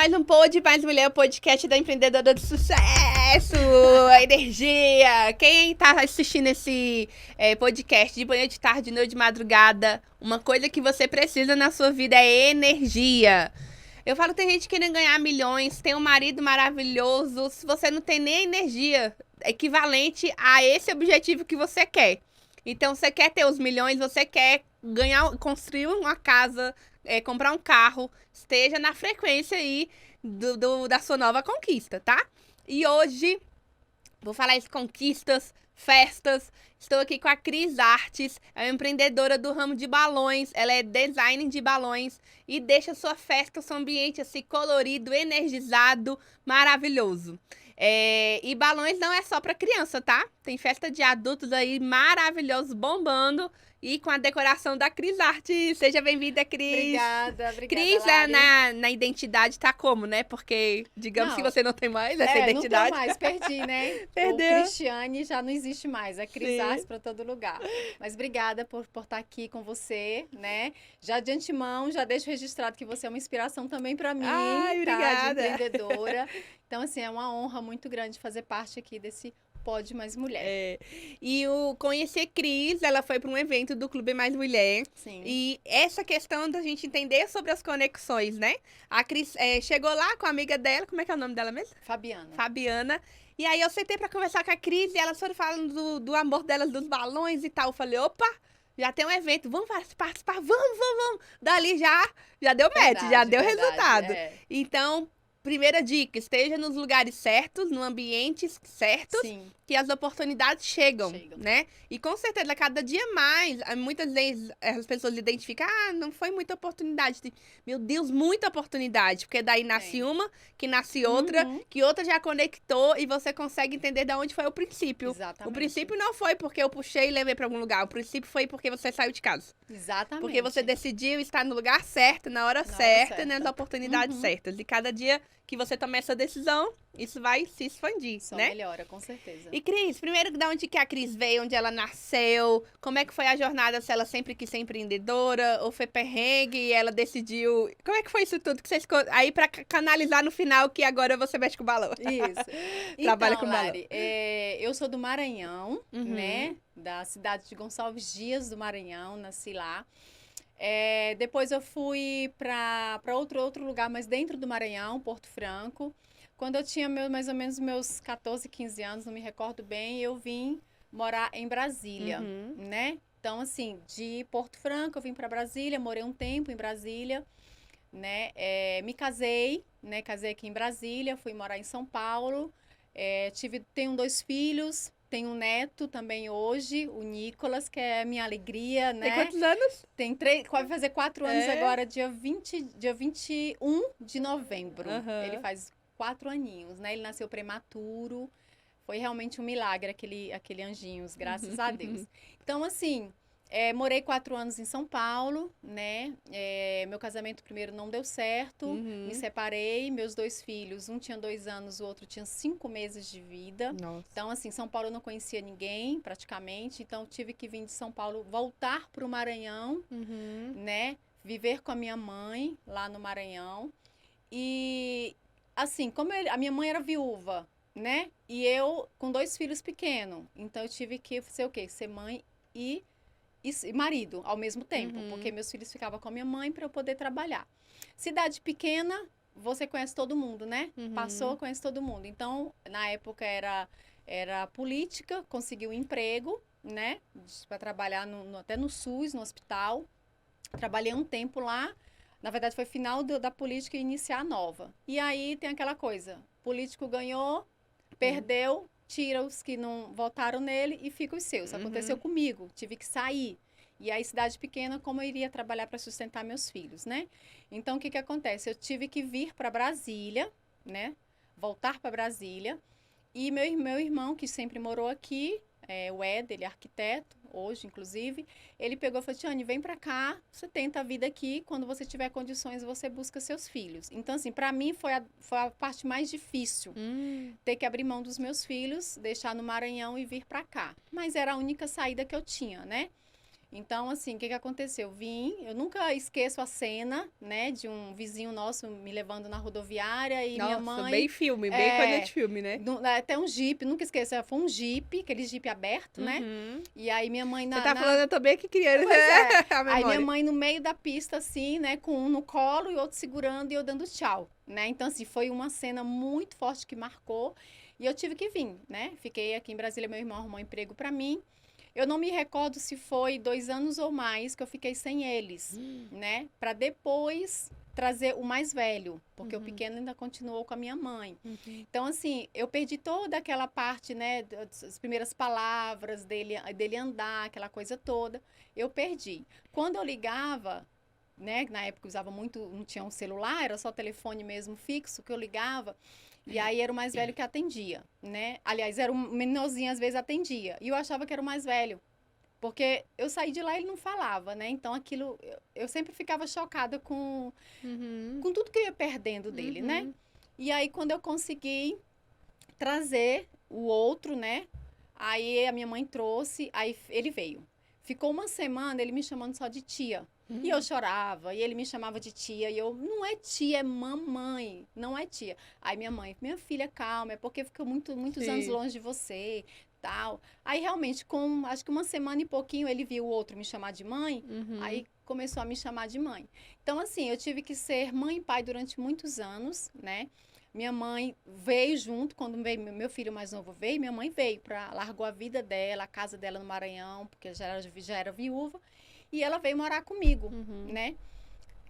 mais um Pod Mais Mulher, o podcast da empreendedora de sucesso, a energia. Quem tá assistindo esse podcast de manhã, de tarde, de noite, de madrugada, uma coisa que você precisa na sua vida é energia. Eu falo, tem gente querendo ganhar milhões, tem um marido maravilhoso, se você não tem nem energia equivalente a esse objetivo que você quer. Então, você quer ter os milhões, você quer ganhar, construir uma casa, comprar um carro, esteja na frequência aí da sua nova conquista, tá? E hoje, vou falar de conquistas, festas. Estou aqui com a Cris Artes, é uma empreendedora do ramo de balões. Ela é designer de balões e deixa sua festa, seu ambiente assim colorido, energizado, maravilhoso. E balões não é só para criança, tá? Tem festa de adultos aí maravilhosos, bombando. E com a decoração da Cris Artes. Seja bem-vinda, Cris. Obrigada, Cris, Lari. na identidade tá como, né? Porque, digamos que você não tem mais essa identidade. Não tenho mais, perdi, né? Perdeu. O Cristiane já não existe mais, é Cris Artes para todo lugar. Mas obrigada por estar aqui com você, né? Já de antemão, já deixo registrado que você é uma inspiração também para mim, Ai, obrigada. De empreendedora. Então, assim, é uma honra muito grande fazer parte aqui desse Pod Mais Mulher. E conhecer Cris, ela foi para um evento do Clube Mais Mulher. Sim. E essa questão da gente entender sobre as conexões, né? A Cris chegou lá com a amiga dela, como é que é o nome dela mesmo? Fabiana. E aí eu sentei para conversar com a Cris e elas foram falando do amor delas, dos balões e tal. Eu falei, opa, já tem um evento, vamos participar, vamos. Dali já deu match, já deu resultado. Então, primeira dica, esteja nos lugares certos, no ambientes certos, Sim. que as oportunidades chegam, né? E com certeza, cada dia mais, muitas vezes as pessoas identificam, não foi muita oportunidade. Meu Deus, muita oportunidade. Porque daí nasce uma, que nasce outra, que outra já conectou e você consegue entender de onde foi o princípio. Exatamente. O princípio não foi porque eu puxei e levei para algum lugar. O princípio foi porque você saiu de casa. Exatamente. Porque você decidiu estar no lugar certo, na hora certa, nas oportunidades certas. E cada dia que você toma essa decisão, isso vai se expandir, Só né? melhora, com certeza. E Cris, primeiro, de onde que a Cris veio, onde ela nasceu, como é que foi a jornada, se ela sempre quis ser empreendedora, ou foi perrengue e ela decidiu... Como é que foi isso tudo que vocês... Aí pra canalizar no final, que agora você mexe com o balão. Isso. Trabalha então, com Lari, eu sou do Maranhão, né? Da cidade de Gonçalves Dias do Maranhão, nasci lá. Depois eu fui para outro lugar, mas dentro do Maranhão, Porto Franco. Quando eu tinha mais ou menos meus 14, 15 anos, não me recordo bem, eu vim morar em Brasília, né? Então, assim, de Porto Franco eu vim para Brasília, morei um tempo em Brasília, né? Me casei, né? Casei aqui em Brasília, fui morar em São Paulo, tenho 2 filhos. Tenho um neto também hoje, o Nicolas, que é a minha alegria, né? Tem quantos anos? Tem 3, vai fazer 4 anos agora, dia 21 de novembro. Ele faz 4 aninhos, né? Ele nasceu prematuro. Foi realmente um milagre aquele anjinhos, graças a Deus. Então, assim, morei 4 anos em São Paulo, né? Meu casamento primeiro não deu certo, me separei. Meus 2 filhos, um tinha 2 anos, o outro tinha 5 meses de vida. Nossa. Então, assim, São Paulo eu não conhecia ninguém, praticamente. Então, tive que vir de São Paulo, voltar para o Maranhão, né? Viver com a minha mãe lá no Maranhão. E, assim, como a minha mãe era viúva, né? E eu com 2 filhos pequenos. Então, eu tive que ser o quê? Ser mãe e marido ao mesmo tempo, porque meus filhos ficavam com a minha mãe para eu poder trabalhar. Cidade pequena, você conhece todo mundo, né? Passou, conhece todo mundo. Então, na época era política, consegui um emprego, né? Para trabalhar até no SUS, no hospital. Trabalhei um tempo lá. Na verdade, foi final da política e iniciar a nova. E aí tem aquela coisa, político ganhou, perdeu, tira os que não votaram nele e fica os seus. Aconteceu comigo, tive que sair. E aí, cidade pequena, como eu iria trabalhar para sustentar meus filhos, né? Então, o que acontece? Eu tive que vir para Brasília, né? Voltar para Brasília. E meu irmão, que sempre morou aqui, o Ed, ele é arquiteto, hoje, inclusive, ele pegou e falou, Tiane, vem pra cá, você tenta a vida aqui, quando você tiver condições, você busca seus filhos. Então, assim, pra mim foi a parte mais difícil, ter que abrir mão dos meus filhos, deixar no Maranhão e vir pra cá. Mas era a única saída que eu tinha, né? Então, assim, o que aconteceu? Eu nunca esqueço a cena, né, de um vizinho nosso me levando na rodoviária e minha Nossa, mãe... bem filme, bem coisa de filme, né? Até um Jeep, nunca esqueço, foi um Jeep, aquele Jeep aberto, né? E aí minha mãe Você tá falando, eu tô bem que criando Pois é. a Aí minha memória. mãe no meio da pista, assim, né, com um no colo e outro segurando e eu dando tchau, né? Então, assim, foi uma cena muito forte que marcou e eu tive que vir, né? Fiquei aqui em Brasília, meu irmão arrumou um emprego pra mim. Eu não me recordo se foi 2 anos ou mais que eu fiquei sem eles, né? Pra depois trazer o mais velho, porque o pequeno ainda continuou com a minha mãe. Então, assim, eu perdi toda aquela parte, né, das primeiras palavras dele andar, aquela coisa toda, eu perdi. Quando eu ligava, né, na época eu usava muito, não tinha um celular, era só telefone mesmo fixo que eu ligava, e aí era o mais velho que atendia, né? Aliás, era um menorzinho, às vezes atendia, e eu achava que era o mais velho. Porque eu saí de lá e ele não falava, né? Então aquilo, eu sempre ficava chocada com tudo que eu ia perdendo dele, né? E aí quando eu consegui trazer o outro, né? Aí a minha mãe trouxe, aí ele veio. Ficou uma semana ele me chamando só de tia. E eu chorava, e ele me chamava de tia, e eu, não é tia, é mamãe, não é tia. Aí minha mãe, minha filha, calma, é porque ficou muitos anos longe de você, tal. Aí realmente, com acho que uma semana e pouquinho, ele viu o outro me chamar de mãe, aí começou a me chamar de mãe. Então, assim, eu tive que ser mãe e pai durante muitos anos, né? Minha mãe veio junto, quando veio, meu filho mais novo veio, minha mãe veio, largou a vida dela, a casa dela no Maranhão, porque já era viúva, e ela veio morar comigo, né?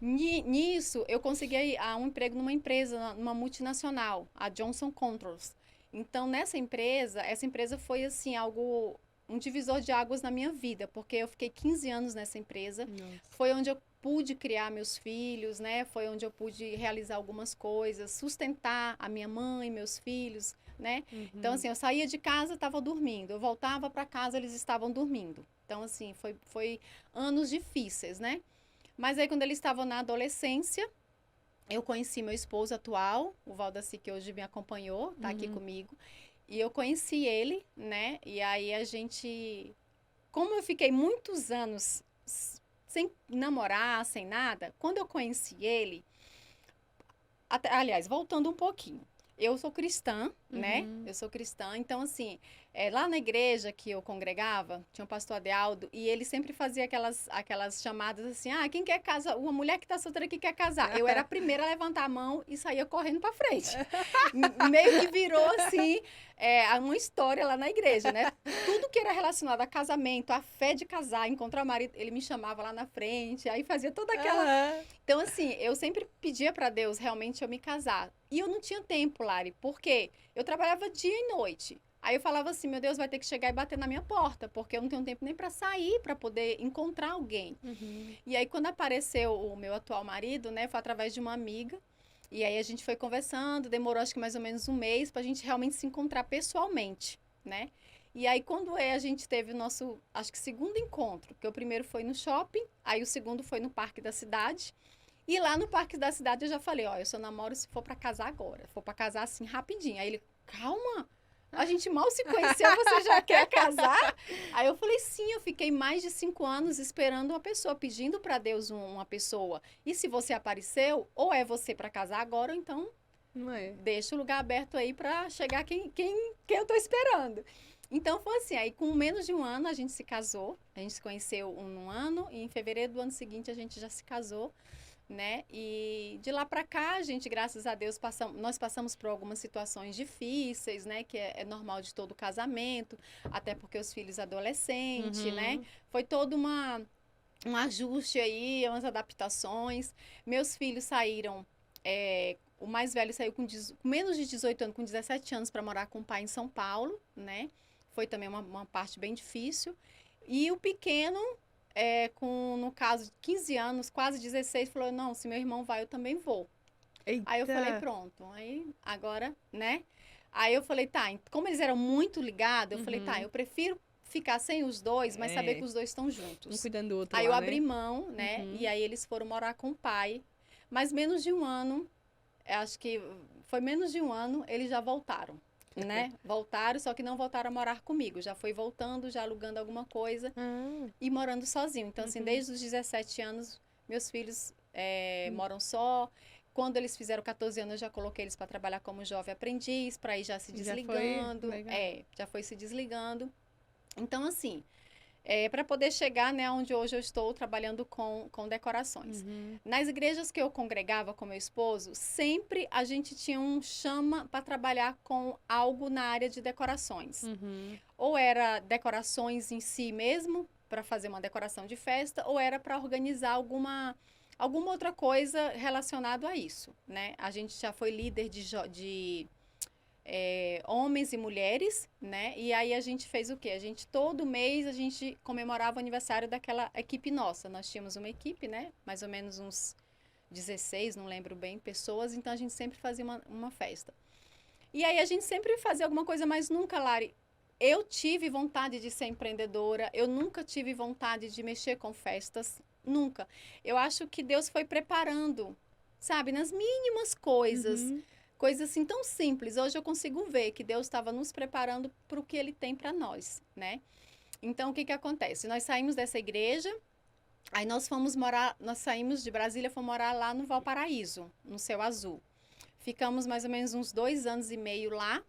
Nisso, eu consegui um emprego numa empresa, numa multinacional, a Johnson Controls. Então, essa empresa foi, assim, um divisor de águas na minha vida, porque eu fiquei 15 anos nessa empresa. Nossa. Foi onde eu pude criar meus filhos, né? Foi onde eu pude realizar algumas coisas, sustentar a minha mãe, meus filhos, né? Então, assim, eu saía de casa, estava dormindo. Eu voltava para casa, eles estavam dormindo. Então, assim, foi anos difíceis, né? Mas aí, quando eles estavam na adolescência, eu conheci meu esposo atual, o Valdaci, que hoje me acompanhou, tá aqui comigo. E eu conheci ele, né? E aí a gente... Como eu fiquei muitos anos sem namorar, sem nada, quando eu conheci ele... Aliás, voltando um pouquinho. Eu sou cristã, né? Eu sou cristã, então assim, lá na igreja que eu congregava, tinha o pastor Adealdo, e ele sempre fazia aquelas chamadas assim, quem quer casar? Uma mulher que tá solteira que quer casar. Eu era a primeira a levantar a mão e saía correndo pra frente. Meio que virou assim, uma história lá na igreja, né? Tudo que era relacionado a casamento, a fé de casar, encontrar o marido, ele me chamava lá na frente, aí fazia toda aquela... Então assim, eu sempre pedia pra Deus realmente eu me casar. E eu não tinha tempo, Lari, porque eu trabalhava dia e noite. Aí eu falava assim, meu Deus, vai ter que chegar e bater na minha porta, porque eu não tenho tempo nem para sair, para poder encontrar alguém. E aí, quando apareceu o meu atual marido, né, foi através de uma amiga, e aí a gente foi conversando, demorou acho que mais ou menos um mês para a gente realmente se encontrar pessoalmente, né? E aí, quando a gente teve o nosso, acho que segundo encontro, porque o primeiro foi no shopping, aí o segundo foi no Parque da Cidade. E lá no Parque da Cidade eu já falei, eu só namoro se for pra casar agora. Se for pra casar assim, rapidinho. Aí ele, calma, a gente mal se conheceu, você já quer casar? Aí eu falei, sim, eu fiquei mais de 5 anos esperando uma pessoa, pedindo pra Deus uma pessoa. E se você apareceu, ou é você pra casar agora, ou então deixa o lugar aberto aí pra chegar quem eu tô esperando. Então foi assim, aí com menos de um ano a gente se casou, a gente se conheceu um ano, e em fevereiro do ano seguinte a gente já se casou. Né? E de lá para cá, a gente, graças a Deus, nós passamos por algumas situações difíceis, né? Que é normal de todo casamento, até porque os filhos adolescentes, né? Foi todo um ajuste aí, umas adaptações. Meus filhos saíram, o mais velho saiu com menos de 18 anos, com 17 anos, para morar com o pai em São Paulo, né? Foi também uma parte bem difícil. E o pequeno... no caso, 15 anos, quase 16, falou, não, se meu irmão vai, eu também vou. Eita. Aí eu falei, pronto, aí agora, né? Aí eu falei, tá, como eles eram muito ligados, eu falei, tá, eu prefiro ficar sem os dois, mas saber que os dois estão juntos. Um cuidando do outro aí lá, eu abri mão, né? E aí eles foram morar com o pai, mas menos de um ano, acho que foi menos de um ano, eles já voltaram. né? Voltaram, só que não voltaram a morar comigo. Já foi voltando, já alugando alguma coisa e morando sozinho. Então, assim, desde os 17 anos, meus filhos moram só. Quando eles fizeram 14 anos, eu já coloquei eles para trabalhar como jovem aprendiz, para ir já se desligando. Já foi se desligando. Então, assim, para poder chegar, né, onde hoje eu estou trabalhando com decorações. Nas igrejas que eu congregava com meu esposo, sempre a gente tinha um chama para trabalhar com algo na área de decorações. Ou era decorações em si mesmo, para fazer uma decoração de festa, ou era para organizar alguma outra coisa relacionada a isso, né? A gente já foi líder de homens e mulheres, né? E aí a gente fez o quê? Todo mês, a gente comemorava o aniversário daquela equipe nossa. Nós tínhamos uma equipe, né? Mais ou menos uns 16, não lembro bem, pessoas. Então, a gente sempre fazia uma festa. E aí, a gente sempre fazia alguma coisa, mas nunca, Lari, eu tive vontade de ser empreendedora. Eu nunca tive vontade de mexer com festas. Nunca. Eu acho que Deus foi preparando, sabe? Nas mínimas coisas. Coisas assim tão simples. Hoje eu consigo ver que Deus estava nos preparando para o que Ele tem para nós, né? Então, o que acontece? Nós saímos dessa igreja, aí nós saímos de Brasília, fomos morar lá no Valparaíso, no Céu Azul. Ficamos mais ou menos uns 2 anos e meio lá,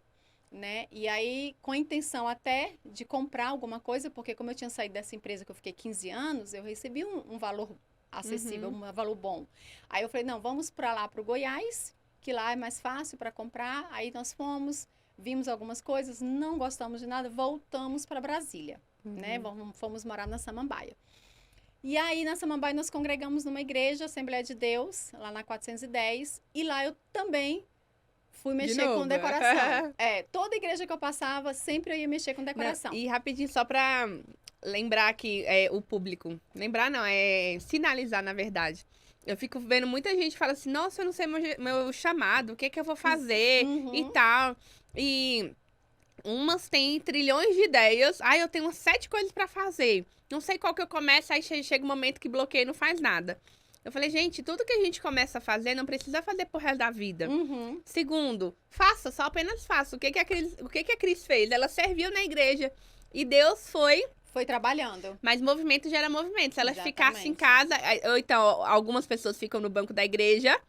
né? E aí, com a intenção até de comprar alguma coisa, porque como eu tinha saído dessa empresa que eu fiquei 15 anos, eu recebi um valor acessível, um valor bom. Aí eu falei, não, vamos para lá, para o Goiás, que lá é mais fácil para comprar. Aí nós fomos, vimos algumas coisas, não gostamos de nada, voltamos para Brasília, né? Fomos morar na Samambaia. E aí, na Samambaia, nós congregamos numa igreja, Assembleia de Deus, lá na 410, e lá eu também fui mexer com decoração. Toda igreja que eu passava, sempre eu ia mexer com decoração. Não, e rapidinho, só pra lembrar aqui o público. Lembrar não, sinalizar, na verdade. Eu fico vendo muita gente fala assim, nossa, eu não sei meu chamado, o que eu vou fazer e tal. E umas têm trilhões de ideias. Eu tenho 7 coisas pra fazer. Não sei qual que eu começo, aí chega um momento que bloqueia e não faz nada. Eu falei, gente, tudo que a gente começa a fazer, não precisa fazer pro resto da vida. Segundo, faça, só apenas faça. O que a Cris fez? Ela serviu na igreja e Deus foi trabalhando. Mas movimento gera movimento. Se ela ficasse em casa, ou então, algumas pessoas ficam no banco da igreja.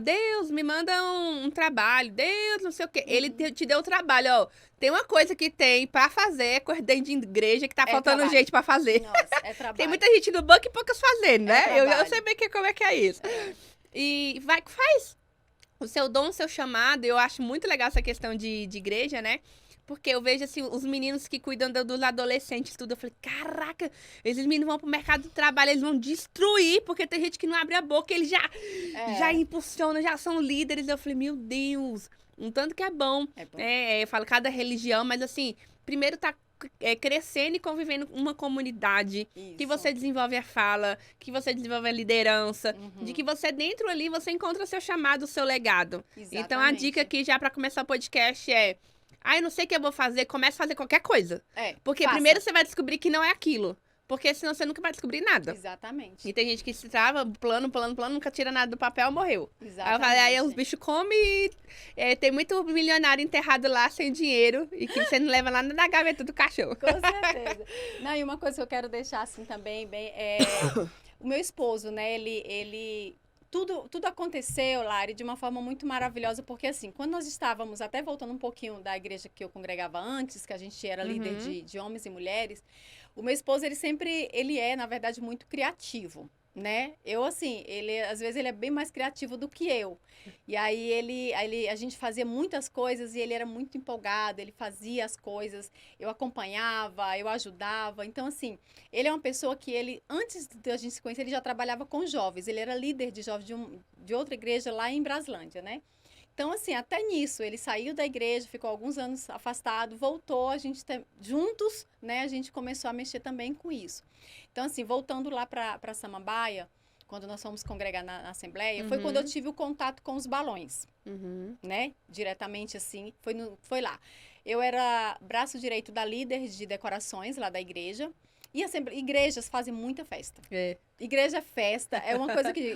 Deus, me manda um trabalho. Deus, não sei o quê. Ele te deu o trabalho, ó. Tem uma coisa que tem pra fazer, é coisa dentro de igreja que tá faltando trabalho. Gente pra fazer. Nossa, é trabalho. Tem muita gente no banco e poucas fazendo, né? Eu sei bem como é que é isso. E faz o seu dom, o seu chamado. Eu acho muito legal essa questão de igreja, né? Porque eu vejo, assim, os meninos que cuidam dos adolescentes, tudo. Eu falei, caraca, esses meninos vão pro mercado de trabalho, eles vão destruir, porque tem gente que não abre a boca, eles já impulsionam, já são líderes. Eu falei, meu Deus, um tanto que é bom. Eu falo cada religião, mas assim, primeiro tá crescendo e convivendo com uma comunidade. Isso. Que você desenvolve a fala, que você desenvolve a liderança, de que você dentro ali, você encontra o seu chamado, o seu legado. Exatamente. Então a dica aqui já pra começar o podcast eu não sei o que eu vou fazer, comece a fazer qualquer coisa. Porque primeiro você vai descobrir que não é aquilo. Porque senão você nunca vai descobrir nada. Exatamente. E tem gente que se trava, plano, nunca tira nada do papel, morreu. Exatamente. Aí os bichos comem e tem muito milionário enterrado lá sem dinheiro e que você não leva lá na gaveta do cachorro. Com certeza. Não, e uma coisa que eu quero deixar assim também, o meu esposo, né, ele tudo aconteceu, Lari, de uma forma muito maravilhosa, porque assim, quando nós estávamos, até voltando um pouquinho da igreja que eu congregava antes, que a gente era líder de homens e mulheres, o meu esposo, ele é, na verdade, muito criativo, né? Eu, assim, às vezes ele é bem mais criativo do que eu. E aí a gente fazia muitas coisas e ele era muito empolgado, ele fazia as coisas, eu acompanhava, eu ajudava. Então, assim, ele é uma pessoa que antes de a gente se conhecer, ele já trabalhava com jovens. Ele era líder de jovens de outra igreja lá em Braslândia, né? Então, assim, até nisso, ele saiu da igreja, ficou alguns anos afastado, voltou, a gente juntos, né, a gente começou a mexer também com isso. Então, assim, voltando lá para Samambaia, quando nós fomos congregar na Assembleia, foi quando eu tive o contato com os balões, né, diretamente, assim, foi lá. Eu era braço direito da líder de decorações lá da igreja, e igrejas fazem muita festa. Igreja é festa, é uma coisa que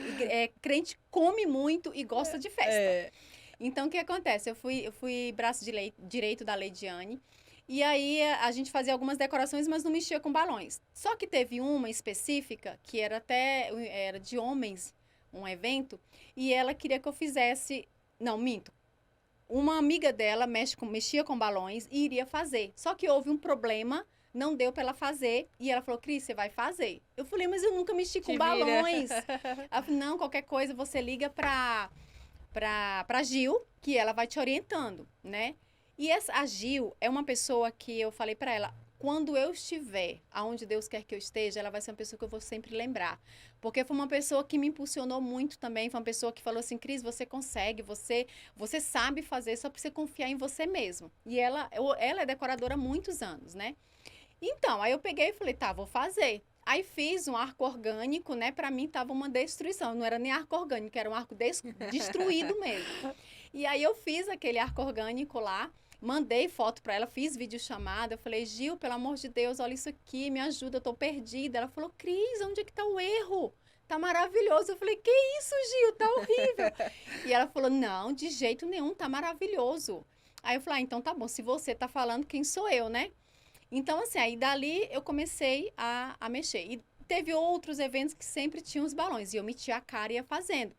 crente come muito e gosta de festa. Então, o que acontece? Eu fui braço direito da Leidiane. E aí, a gente fazia algumas decorações, mas não mexia com balões. Só que teve uma específica, que era de homens, um evento, e ela queria que eu fizesse... Não, minto. Uma amiga dela mexia com balões e iria fazer. Só que houve um problema, não deu para ela fazer. E ela falou, Cris, você vai fazer. Eu falei, mas eu nunca mexi com balões. Ela falou, não, qualquer coisa você liga pra Gil, que ela vai te orientando, né? E a Gil é uma pessoa que eu falei para ela, quando eu estiver aonde Deus quer que eu esteja, ela vai ser uma pessoa que eu vou sempre lembrar. Porque foi uma pessoa que me impulsionou muito também, foi uma pessoa que falou assim, Cris, você consegue, você sabe fazer, só precisa confiar em você mesmo. E ela é decoradora há muitos anos, né? Então, aí eu peguei e falei, tá, vou fazer. Aí fiz um arco orgânico, né? Pra mim tava uma destruição. Não era nem arco orgânico, era um arco destruído mesmo. E aí eu fiz aquele arco orgânico lá, mandei foto pra ela, fiz videochamada. Eu falei, Gil, pelo amor de Deus, olha isso aqui, me ajuda, eu tô perdida. Ela falou, Cris, onde é que tá o erro? Tá maravilhoso. Eu falei, que isso, Gil? Tá horrível. E ela falou, não, de jeito nenhum, tá maravilhoso. Aí eu falei, ah, então tá bom, se você tá falando, quem sou eu, né? Então, assim, aí dali eu comecei a mexer. E teve outros eventos que sempre tinham os balões. E eu metia a cara e ia fazendo.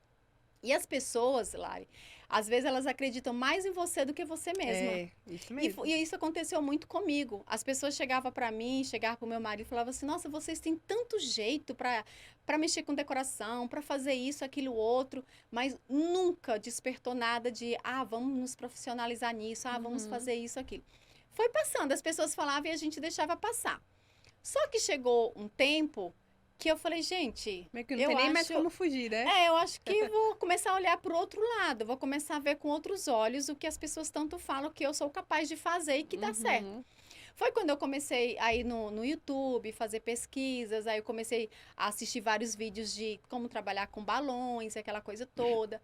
E as pessoas, Lari, às vezes elas acreditam mais em você do que você mesma. É, isso mesmo. E isso aconteceu muito comigo. As pessoas chegavam para mim, chegavam pro meu marido e falavam assim, nossa, vocês têm tanto jeito para mexer com decoração, para fazer isso, aquilo, outro. Mas nunca despertou nada de, vamos nos profissionalizar nisso, vamos fazer isso, aquilo. Foi passando, as pessoas falavam e a gente deixava passar. Só que chegou um tempo que eu falei, gente... Meio que não tem nem mais como fugir, né? Eu acho que vou começar a olhar para o outro lado. Vou começar a ver com outros olhos o que as pessoas tanto falam que eu sou capaz de fazer e que dá certo. Foi quando eu comecei a ir no YouTube, fazer pesquisas, aí eu comecei a assistir vários vídeos de como trabalhar com balões, aquela coisa toda.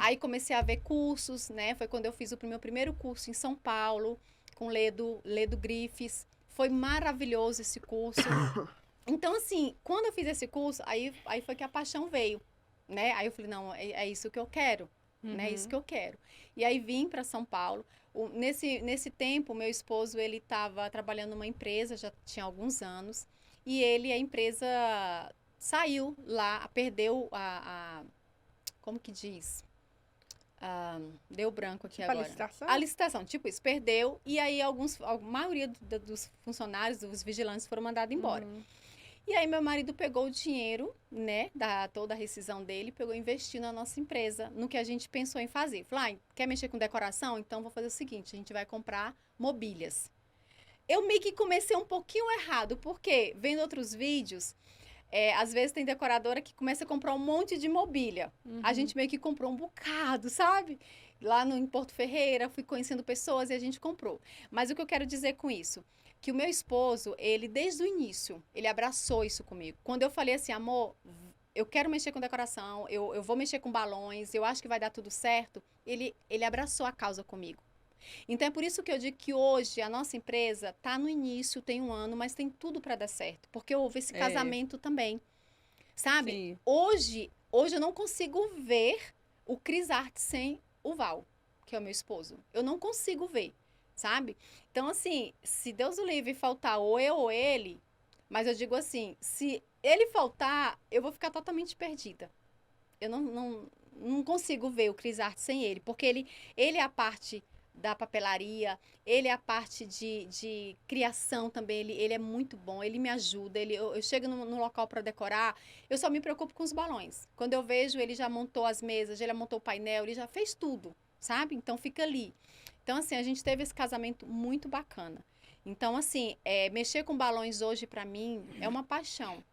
Aí comecei a ver cursos, né? Foi quando eu fiz o meu primeiro curso em São Paulo, com Ledo Griffes. Foi maravilhoso esse curso. Então, assim, quando eu fiz esse curso, aí foi que a paixão veio, né? Aí eu falei, não, é isso que eu quero, né? É isso que eu quero. E aí vim para São Paulo. Nesse tempo, meu esposo, ele estava trabalhando numa empresa, já tinha alguns anos, e a empresa saiu lá, perdeu como que diz? Deu branco aqui tipo agora. A licitação, tipo isso, perdeu, e aí a maioria dos funcionários, dos vigilantes foram mandados embora. E aí meu marido pegou o dinheiro, né, toda a rescisão dele, pegou e investiu na nossa empresa, no que a gente pensou em fazer. Falou, quer mexer com decoração? Então vou fazer o seguinte, a gente vai comprar mobílias. Eu meio que comecei um pouquinho errado, porque vendo outros vídeos, às vezes tem decoradora que começa a comprar um monte de mobília. A gente meio que comprou um bocado, sabe? Lá em Porto Ferreira, fui conhecendo pessoas e a gente comprou. Mas o que eu quero dizer com isso? Que o meu esposo, ele desde o início, ele abraçou isso comigo. Quando eu falei assim, amor, eu quero mexer com decoração, eu vou mexer com balões, eu acho que vai dar tudo certo, ele abraçou a causa comigo. Então é por isso que eu digo que hoje a nossa empresa está no início, tem 1 ano, mas tem tudo para dar certo, porque houve esse casamento também, sabe? Sim. Hoje eu não consigo ver o Cris Art sem o Val, que é o meu esposo. Eu não consigo ver, sabe? Então, assim, se Deus o livre faltar ou eu ou ele, mas eu digo assim, se ele faltar, eu vou ficar totalmente perdida. Eu não consigo ver o Cris Art sem ele, porque ele é a parte da papelaria, ele é a parte de criação também, ele é muito bom, ele me ajuda, eu chego no local para decorar, eu só me preocupo com os balões. Quando eu vejo, ele já montou as mesas, ele já montou o painel, ele já fez tudo, sabe? Então, fica ali. Então, assim, a gente teve esse casamento muito bacana. Então, assim, mexer com balões hoje, para mim, é uma paixão,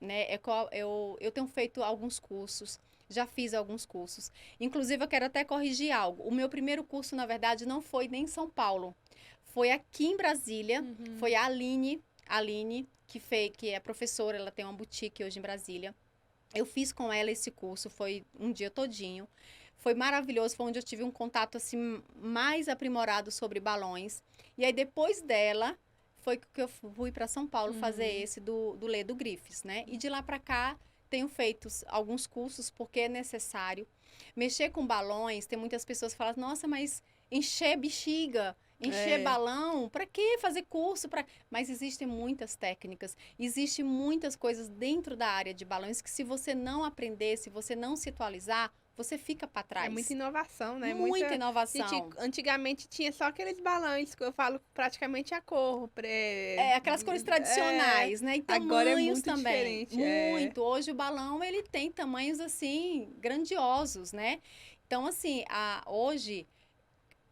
né? Eu tenho feito alguns cursos, já fiz alguns cursos. Inclusive, eu quero até corrigir algo. O meu primeiro curso, na verdade, não foi nem em São Paulo. Foi aqui em Brasília. Foi a Aline, que é professora, ela tem uma boutique hoje em Brasília. Eu fiz com ela esse curso, foi um dia todinho. Foi maravilhoso, foi onde eu tive um contato assim mais aprimorado sobre balões. E aí depois dela foi que eu fui para São Paulo fazer esse do Ledo Griffes, né? E de lá para cá tenho feito alguns cursos porque é necessário. Mexer com balões, tem muitas pessoas que falam, nossa, mas encher bexiga, encher balão, para que fazer curso? Mas existem muitas técnicas, existem muitas coisas dentro da área de balões que se você não aprender, se você não se atualizar, você fica para trás. É muita inovação, né? Muita inovação. Gente, antigamente tinha só aqueles balões que eu falo praticamente a cor. Aquelas cores tradicionais, né? E tamanhos agora é muito também. Diferente. Muito. Hoje o balão, ele tem tamanhos, assim, grandiosos, né? Então, assim, hoje,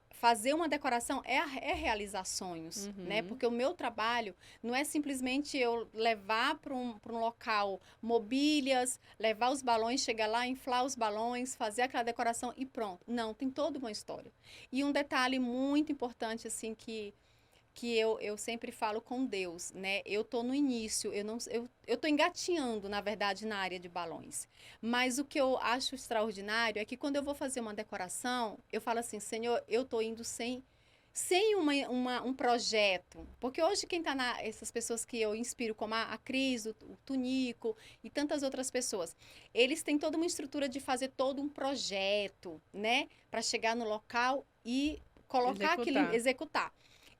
fazer uma decoração é realizar sonhos, né? Porque o meu trabalho não é simplesmente eu levar para um local mobílias, levar os balões, chegar lá, inflar os balões, fazer aquela decoração e pronto. Não, tem toda uma história. E um detalhe muito importante, assim, que eu sempre falo com Deus, né? Eu tô no início, eu tô engatinhando, na verdade, na área de balões. Mas o que eu acho extraordinário é que quando eu vou fazer uma decoração, eu falo assim, Senhor, eu tô indo sem um projeto. Porque hoje quem tá essas pessoas que eu inspiro, como a Cris, o Tunico e tantas outras pessoas, eles têm toda uma estrutura de fazer todo um projeto, né? Para chegar no local e colocar executar.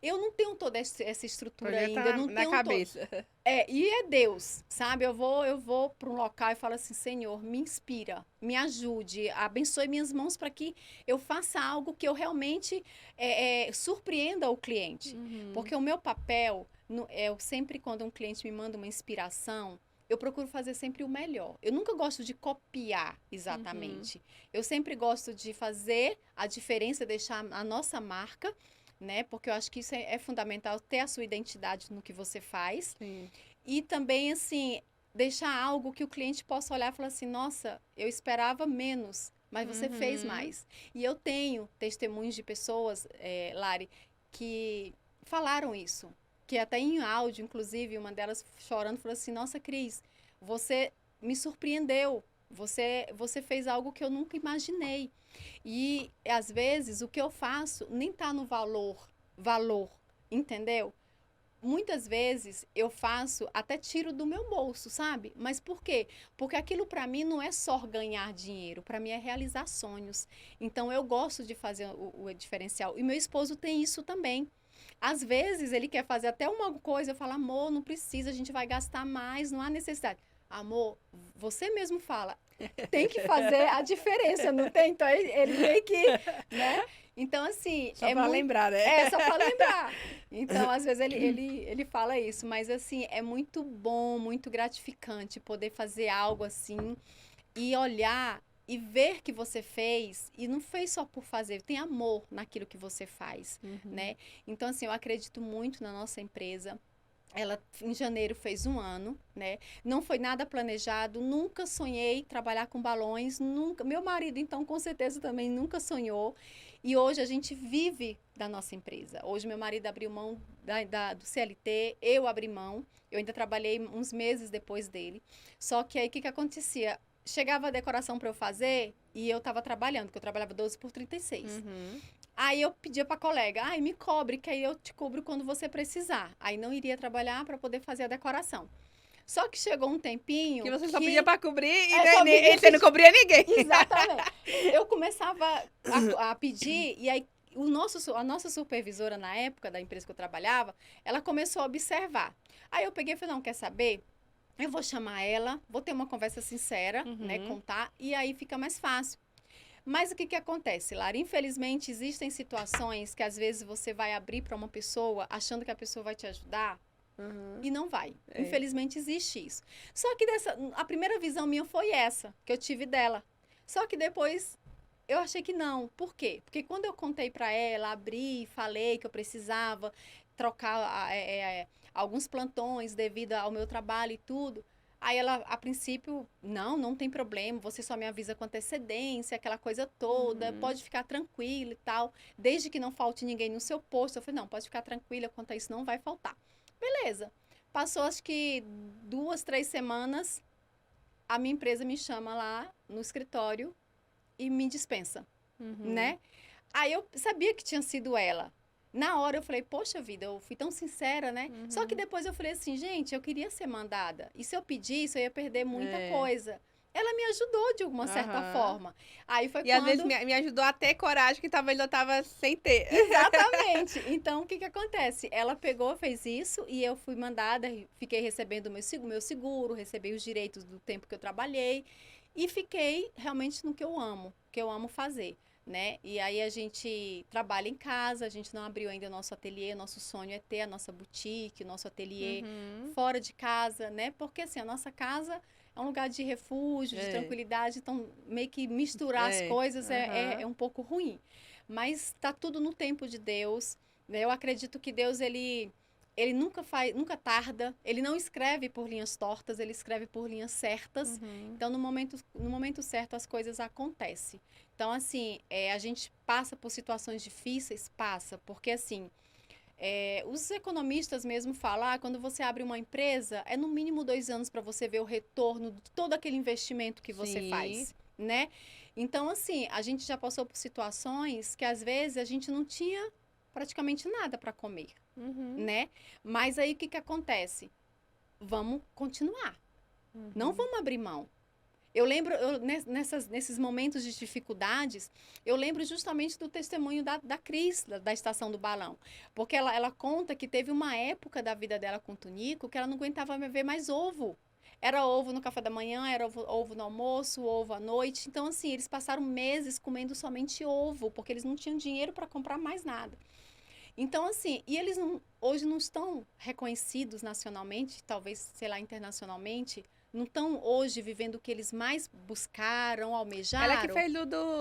Eu não tenho toda essa estrutura ainda. Eu não na tenho cabeça. E é Deus, sabe? Eu vou para um local e falo assim, Senhor, me inspira, me ajude, abençoe minhas mãos para que eu faça algo que eu realmente surpreenda o cliente. Porque o meu papel, eu sempre, quando um cliente me manda uma inspiração, eu procuro fazer sempre o melhor. Eu nunca gosto de copiar exatamente. Eu sempre gosto de fazer a diferença, deixar a nossa marca, né? Porque eu acho que isso é fundamental, ter a sua identidade no que você faz. Sim. E também, assim, deixar algo que o cliente possa olhar e falar assim, nossa, eu esperava menos, mas você fez mais. E eu tenho testemunhos de pessoas, Lari, que falaram isso. Que até em áudio, inclusive, uma delas chorando, falou assim, nossa, Cris, você me surpreendeu. Você fez algo que eu nunca imaginei. E, às vezes, o que eu faço nem está no valor, entendeu? Muitas vezes eu faço, até tiro do meu bolso, sabe? Mas por quê? Porque aquilo para mim não é só ganhar dinheiro, para mim é realizar sonhos. Então eu gosto de fazer o diferencial. E meu esposo tem isso também. Às vezes ele quer fazer até uma coisa, eu falo, amor, não precisa, a gente vai gastar mais, não há necessidade. Amor, você mesmo fala, tem que fazer a diferença, não tem? Então ele tem que, né? Então, assim... Só pra lembrar, né? Só pra lembrar. Então, às vezes, ele fala isso. Mas, assim, é muito bom, muito gratificante poder fazer algo assim e olhar e ver que você fez. E não fez só por fazer, tem amor naquilo que você faz, né? Então, assim, eu acredito muito na nossa empresa. Ela, em janeiro, fez 1 ano, né? Não foi nada planejado, nunca sonhei trabalhar com balões, nunca. Meu marido, então, com certeza também nunca sonhou. E hoje a gente vive da nossa empresa. Hoje meu marido abriu mão do CLT, eu abri mão. Eu ainda trabalhei uns meses depois dele. Só que aí, o que acontecia? Chegava a decoração para eu fazer e eu estava trabalhando, porque eu trabalhava 12 por 36. Aí eu pedia pra colega, me cobre, que aí eu te cubro quando você precisar. Aí não iria trabalhar para poder fazer a decoração. Só que chegou um tempinho que você só pedia pra cobrir e você não cobria ninguém. Exatamente. Eu começava a pedir e aí a nossa supervisora na época da empresa que eu trabalhava, ela começou a observar. Aí eu peguei e falei, não, quer saber? Eu vou chamar ela, vou ter uma conversa sincera, né, contar, e aí fica mais fácil. Mas o que acontece, Lara? Infelizmente, existem situações que às vezes você vai abrir para uma pessoa achando que a pessoa vai te ajudar e não vai. Infelizmente, existe isso. Só que a primeira visão minha foi essa, que eu tive dela. Só que depois eu achei que não. Por quê? Porque quando eu contei para ela, abri, falei que eu precisava trocar alguns plantões devido ao meu trabalho e tudo, aí ela, a princípio, não tem problema, você só me avisa com antecedência, aquela coisa toda, pode ficar tranquila e tal, desde que não falte ninguém no seu posto. Eu falei, não, pode ficar tranquila, quanto a isso não vai faltar. Beleza. Passou, acho que 2, 3 semanas, a minha empresa me chama lá no escritório e me dispensa, né? Aí eu sabia que tinha sido ela. Na hora eu falei, poxa vida, eu fui tão sincera, né? Só que depois eu falei assim, gente, eu queria ser mandada. E se eu pedisse, eu ia perder muita coisa. Ela me ajudou de alguma certa forma. Aí foi e às vezes me ajudou a ter coragem, que talvez eu tava sem ter. Exatamente. Então, o que acontece? Ela pegou, fez isso, e eu fui mandada, fiquei recebendo o meu seguro, recebi os direitos do tempo que eu trabalhei, e fiquei realmente no que eu amo fazer. Né? E aí a gente trabalha em casa, a gente não abriu ainda o nosso ateliê, nosso sonho é ter a nossa boutique, o nosso ateliê fora de casa, né? Porque assim, a nossa casa é um lugar de refúgio, de tranquilidade, então meio que misturar as coisas é um pouco ruim. Mas tá tudo no tempo de Deus, né? Eu acredito que Deus, ele nunca tarda, ele não escreve por linhas tortas, ele escreve por linhas certas. Então, no momento certo, as coisas acontecem. Então, assim, a gente passa por situações difíceis, porque assim, os economistas mesmo falam, quando você abre uma empresa, é no mínimo 2 anos para você ver o retorno de todo aquele investimento que você faz, né? Então, assim, a gente já passou por situações que, às vezes, a gente não tinha praticamente nada para comer, né? Mas aí, o que acontece? Vamos continuar. Não vamos abrir mão. Eu lembro, nesses momentos de dificuldades, eu lembro justamente do testemunho da Cris, da Estação do Balão. Porque ela conta que teve uma época da vida dela com o Tunico que ela não aguentava ver mais ovo. Era ovo no café da manhã, era ovo no almoço, ovo à noite. Então, assim, eles passaram meses comendo somente ovo, porque eles não tinham dinheiro para comprar mais nada. Então, assim, e eles hoje não estão reconhecidos nacionalmente, talvez, sei lá, internacionalmente, não estão hoje vivendo o que eles mais buscaram, almejaram. Ela que fez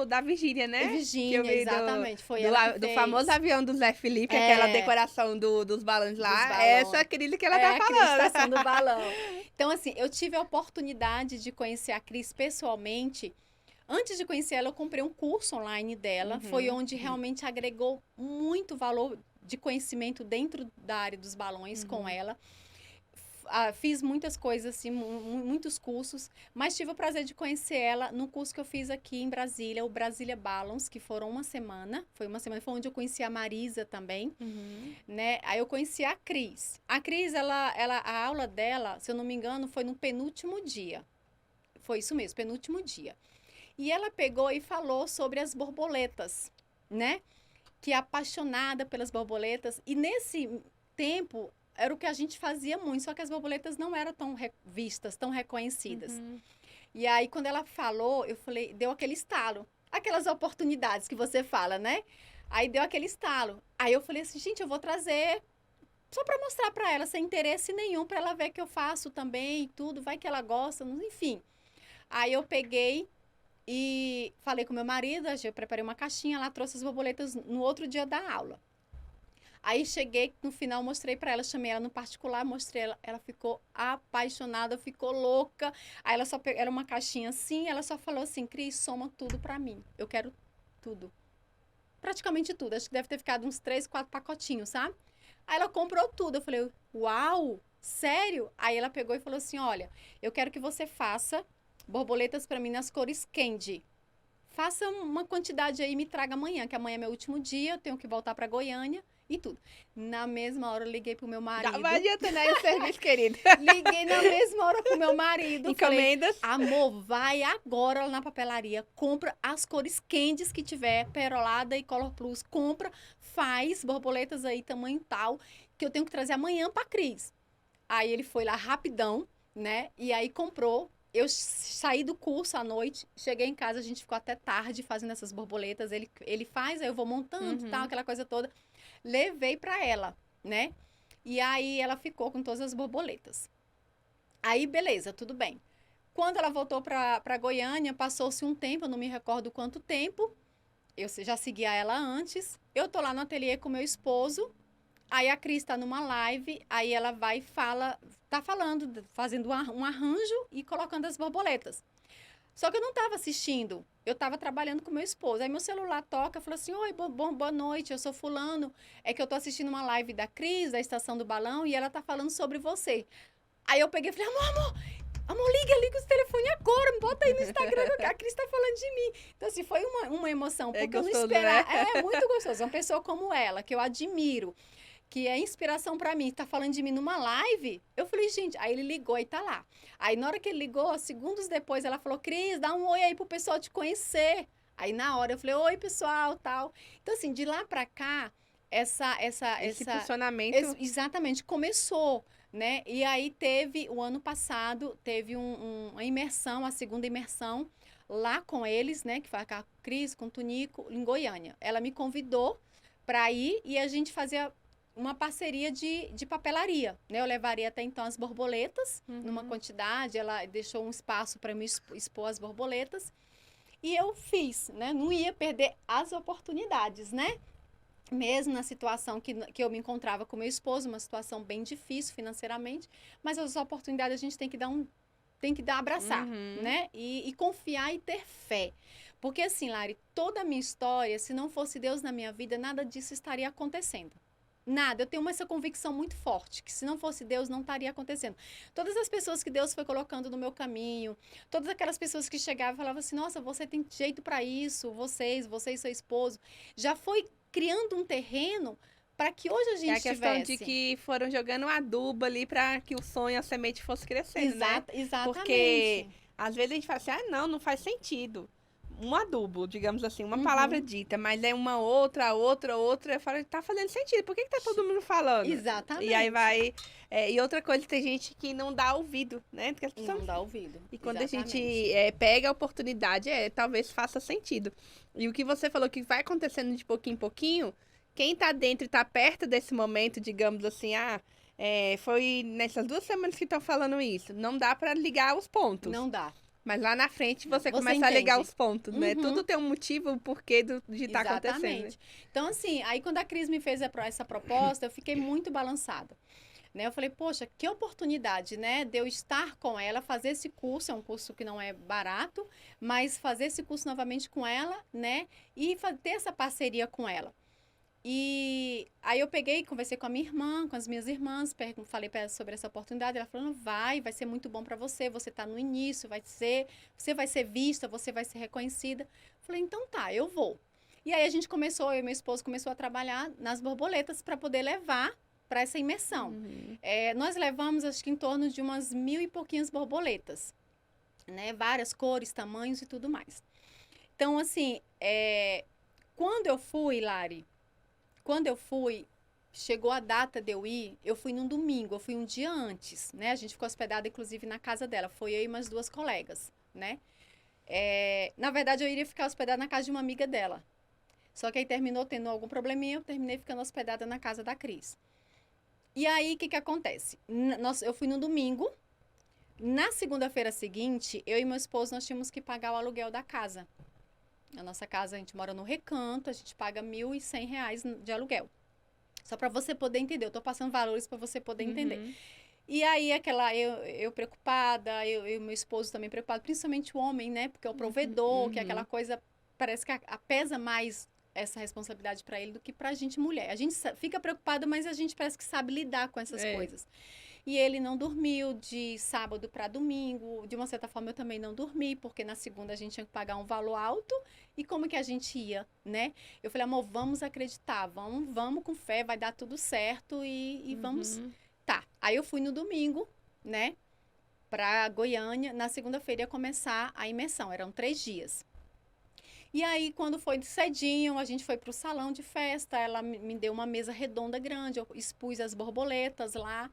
da Virgínia, né? Virgínia, exatamente. Foi ela que do fez. famoso avião do Zé Felipe, aquela decoração dos balões lá. Essa Cris que ela tá falando. A Estação do Balão. Então, assim, eu tive a oportunidade de conhecer a Cris pessoalmente. Antes de conhecer ela, eu comprei um curso online dela. Foi onde realmente agregou muito valor de conhecimento dentro da área dos balões com ela. Fiz muitas coisas, assim, muitos cursos, mas tive o prazer de conhecer ela no curso que eu fiz aqui em Brasília, o Brasília Balance, que foram uma semana. Foi onde eu conheci a Marisa também, né? Aí eu conheci a Cris. A Cris, a aula dela, se eu não me engano, foi no penúltimo dia. Foi isso mesmo, penúltimo dia. E ela pegou e falou sobre as borboletas, né? Que é apaixonada pelas borboletas. E nesse tempo, era o que a gente fazia muito, só que as borboletas não eram tão vistas, tão reconhecidas. E aí, quando ela falou, eu falei, deu aquele estalo. Aquelas oportunidades que você fala, né? Aí deu aquele estalo. Aí eu falei assim, gente, eu vou trazer só para mostrar para ela, sem interesse nenhum, para ela ver que eu faço também e tudo, vai que ela gosta, enfim. Aí eu peguei e falei com meu marido, eu preparei uma caixinha lá, trouxe as borboletas no outro dia da aula. Aí cheguei, no final mostrei para ela, chamei ela no particular, mostrei ela ficou apaixonada, ficou louca. Aí ela era uma caixinha assim, ela só falou assim, Cris, soma tudo para mim, eu quero tudo. Praticamente tudo, acho que deve ter ficado uns 3, 4 pacotinhos, sabe? Aí ela comprou tudo, eu falei, uau, sério? Aí ela pegou e falou assim, olha, eu quero que você faça borboletas para mim nas cores candy. Faça uma quantidade aí e me traga amanhã, que amanhã é meu último dia, eu tenho que voltar para Goiânia e tudo. Na mesma hora eu liguei pro meu marido. Não adianta, né, o serviço, querido. Liguei na mesma hora pro meu marido. Encomendas. Falei, amor, vai agora lá na papelaria, compra as cores candies que tiver, perolada e color plus, compra, faz borboletas aí, tamanho tal, que eu tenho que trazer amanhã pra Cris. Aí ele foi lá rapidão, né, e aí comprou. Eu saí do curso à noite, cheguei em casa, a gente ficou até tarde fazendo essas borboletas. Ele faz, aí eu vou montando e tal, aquela coisa toda. Levei para ela, né? E aí ela ficou com todas as borboletas. Aí, beleza, tudo bem. Quando ela voltou para Goiânia, passou-se um tempo, eu não me recordo quanto tempo. Eu já seguia ela antes. Eu tô lá no ateliê com meu esposo. Aí a Cris tá numa live, aí ela vai e fala, tá falando, fazendo um arranjo e colocando as borboletas. Só que eu não tava assistindo, eu tava trabalhando com meu esposo. Aí meu celular toca, fala assim, oi, boa noite, eu sou fulano. É que eu tô assistindo uma live da Cris, da Estação do Balão, e ela tá falando sobre você. Aí eu peguei e falei, amor, Amor, liga os telefones agora, bota aí no Instagram, a Cris tá falando de mim. Então, assim, foi uma emoção, porque gostoso, eu não esperava. né? É muito gostoso. Uma pessoa como ela, que eu admiro, que é inspiração pra mim, tá falando de mim numa live. Eu falei, gente, aí ele ligou e tá lá. Aí, na hora que ele ligou, segundos depois, ela falou, Cris, dá um oi aí pro pessoal te conhecer. Aí, na hora, eu falei, oi, pessoal, tal. Então, assim, de lá pra cá, Esse funcionamento. exatamente, começou, né? E aí teve, o ano passado, teve uma imersão, a segunda imersão, lá com eles, né? Que foi com a Cris, com o Tunico, em Goiânia. Ela me convidou para ir e a gente fazia uma parceria de papelaria, né? Eu levaria até então as borboletas, numa quantidade, ela deixou um espaço para me expor as borboletas. E eu fiz, né? Não ia perder as oportunidades, né? Mesmo na situação que eu me encontrava com meu esposo, uma situação bem difícil financeiramente, mas as oportunidades a gente tem que dar, abraçar, né? E confiar e ter fé. Porque assim, Lari, toda a minha história, se não fosse Deus na minha vida, nada disso estaria acontecendo. Nada, eu tenho essa convicção muito forte, que se não fosse Deus, não estaria acontecendo. Todas as pessoas que Deus foi colocando no meu caminho, todas aquelas pessoas que chegavam e falavam assim, nossa, você tem jeito para isso, você e seu esposo, já foi criando um terreno para que hoje a gente tivesse. É a questão de que foram jogando adubo ali para que o sonho, a semente fosse crescendo, né? Exatamente. Porque às vezes a gente fala assim, não faz sentido. Um adubo, digamos assim, uma palavra dita, mas é uma outra, eu falo, tá fazendo sentido, por que tá todo mundo falando? Exatamente. E aí vai... e outra coisa, tem gente que não dá ouvido, né? Porque as pessoas... Não dá ouvido. E quando a gente pega a oportunidade, talvez faça sentido. E o que você falou que vai acontecendo de pouquinho em pouquinho, quem tá dentro e tá perto desse momento, digamos assim, foi nessas 2 semanas que estão falando isso, não dá pra ligar os pontos. Não dá. Mas lá na frente você começa entende. a ligar os pontos, né? Tudo tem um motivo, o porquê de estar acontecendo. Exatamente. Então, assim, aí quando a Cris me fez essa proposta, eu fiquei muito balançada. Né? Eu falei, poxa, que oportunidade, né? De eu estar com ela, fazer esse curso, é um curso que não é barato, mas fazer esse curso novamente com ela, né? E ter essa parceria com ela. E aí eu peguei, conversei com a minha irmã, com as minhas irmãs, falei para ela sobre essa oportunidade, ela falou, vai ser muito bom para você tá no início, você vai ser vista, você vai ser reconhecida. Falei, então tá, eu vou. E aí eu e meu esposo começou a trabalhar nas borboletas para poder levar para essa imersão. Nós levamos, acho que em torno de umas 1.000 e pouquinhas borboletas, né? Várias cores, tamanhos e tudo mais. Então, assim, quando eu fui, Lari, chegou a data de eu ir, eu fui num domingo, eu fui um dia antes, né? A gente ficou hospedada, inclusive, na casa dela. Foi eu e umas 2 colegas, né? Na verdade, eu iria ficar hospedada na casa de uma amiga dela. Só que aí terminou tendo algum probleminha, eu terminei ficando hospedada na casa da Cris. E aí, o que acontece? Eu fui no domingo. Na segunda-feira seguinte, eu e meu esposo, nós tínhamos que pagar o aluguel da casa. A nossa casa, a gente mora no Recanto, a gente paga R$1.100 de aluguel. Só para você poder entender. Eu tô passando valores para você poder entender. E aí, eu preocupada, eu e meu esposo também preocupado, principalmente o homem, né? Porque é o provedor, que é aquela coisa, parece que pesa mais essa responsabilidade para ele do que pra gente mulher. A gente fica preocupada, mas a gente parece que sabe lidar com essas coisas. E ele não dormiu de sábado para domingo. De uma certa forma, eu também não dormi, porque na segunda a gente tinha que pagar um valor alto. E como que a gente ia, né? Eu falei, amor, vamos acreditar, vamos com fé, vai dar tudo certo e vamos... Tá, aí eu fui no domingo, né, pra Goiânia. Na segunda-feira ia começar a imersão, eram 3 dias. E aí, quando foi cedinho, a gente foi pro salão de festa, ela me deu uma mesa redonda grande, eu expus as borboletas lá,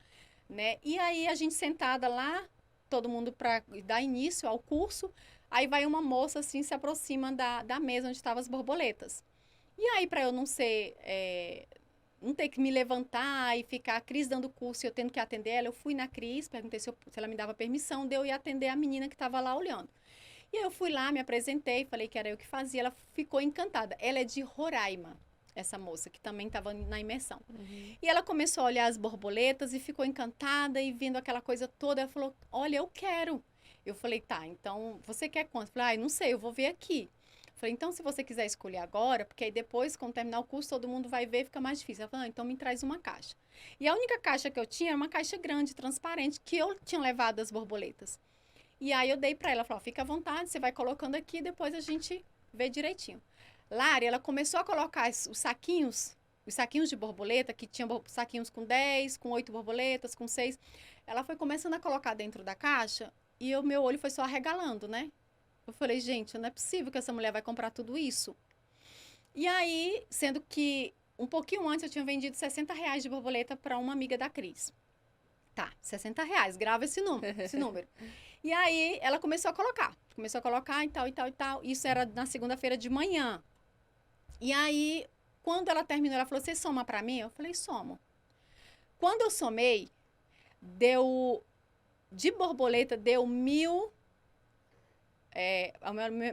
né? E aí, a gente sentada lá, todo mundo para dar início ao curso, aí vai uma moça, assim, se aproxima da mesa onde estavam as borboletas. E aí, para eu não ter que me levantar e ficar a Cris dando curso e eu tendo que atender ela, eu fui na Cris, perguntei se ela me dava permissão de eu ir atender a menina que estava lá olhando. E aí eu fui lá, me apresentei, falei que era eu que fazia, ela ficou encantada. Ela é de Roraima, essa moça, que também estava na imersão. E ela começou a olhar as borboletas e ficou encantada e vendo aquela coisa toda, ela falou, olha, eu quero. Eu falei, tá, então, você quer quanto? Eu falei, não sei, eu vou ver aqui. Eu falei, então, se você quiser escolher agora, porque aí depois, quando terminar o curso, todo mundo vai ver, fica mais difícil. Ela falou, então me traz uma caixa. E a única caixa que eu tinha era uma caixa grande, transparente, que eu tinha levado as borboletas. E aí eu dei pra ela, falou, fica à vontade, você vai colocando aqui, depois a gente vê direitinho. Lari, ela começou a colocar os saquinhos de borboleta, que tinham saquinhos com 10, com 8 borboletas, com 6. Ela foi começando a colocar dentro da caixa e o meu olho foi só arregalando, né? Eu falei, gente, não é possível que essa mulher vai comprar tudo isso. E aí, sendo que um pouquinho antes eu tinha vendido R$60 de borboleta para uma amiga da Cris. Tá, R$60, grava esse número. E aí, ela começou a colocar e tal, e tal, e tal. Isso era na segunda-feira de manhã. E aí, quando ela terminou, ela falou, você soma pra mim? Eu falei, somo. Quando eu somei, de borboleta, deu 1.000...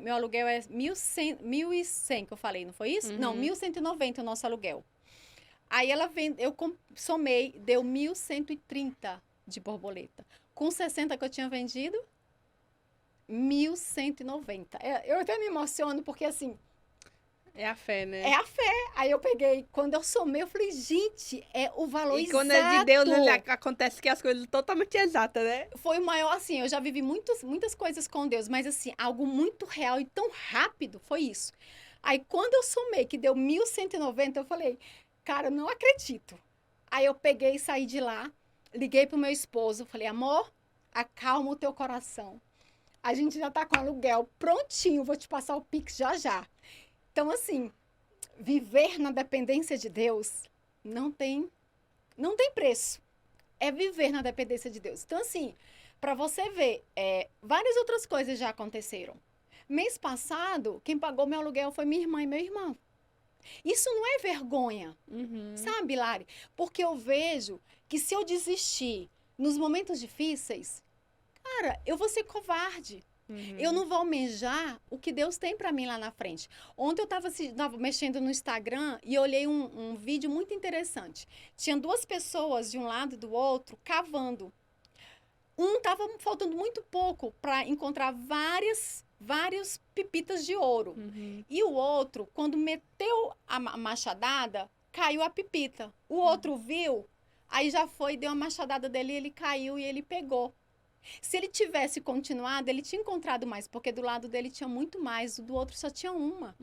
meu aluguel é 1.100 que eu falei, não foi isso? Uhum. Não, 1.190 o nosso aluguel. Aí eu somei, deu 1.130 de borboleta. Com 60 que eu tinha vendido, 1.190. Eu até me emociono, porque assim... É a fé, né? É a fé. Aí eu peguei, quando eu somei, eu falei, gente, é o valor exato. E quando é de Deus, acontece que as coisas totalmente exatas, né? Foi o maior, assim, eu já vivi muitas coisas com Deus, mas assim, algo muito real e tão rápido, foi isso. Aí quando eu somei, que deu 1.190, eu falei, cara, eu não acredito. Aí eu peguei e saí de lá, liguei pro meu esposo, falei, amor, acalma o teu coração. A gente já tá com o aluguel prontinho, vou te passar o Pix já já. Então, assim, viver na dependência de Deus não tem preço. É viver na dependência de Deus. Então, assim, para você ver, várias outras coisas já aconteceram. Mês passado, quem pagou meu aluguel foi minha irmã e meu irmão. Isso não é vergonha, sabe, Lari? Porque eu vejo que se eu desistir nos momentos difíceis, cara, eu vou ser covarde. Eu não vou almejar o que Deus tem para mim lá na frente. Ontem eu estava mexendo no Instagram e olhei um vídeo muito interessante. Tinha duas pessoas de um lado e do outro cavando. Um estava faltando muito pouco para encontrar várias pepitas de ouro. E o outro, quando meteu a machadada, caiu a pepita. O outro viu, aí já foi, deu a machadada dele, ele caiu e ele pegou. Se ele tivesse continuado, ele tinha encontrado mais, porque do lado dele tinha muito mais, do outro só tinha uma.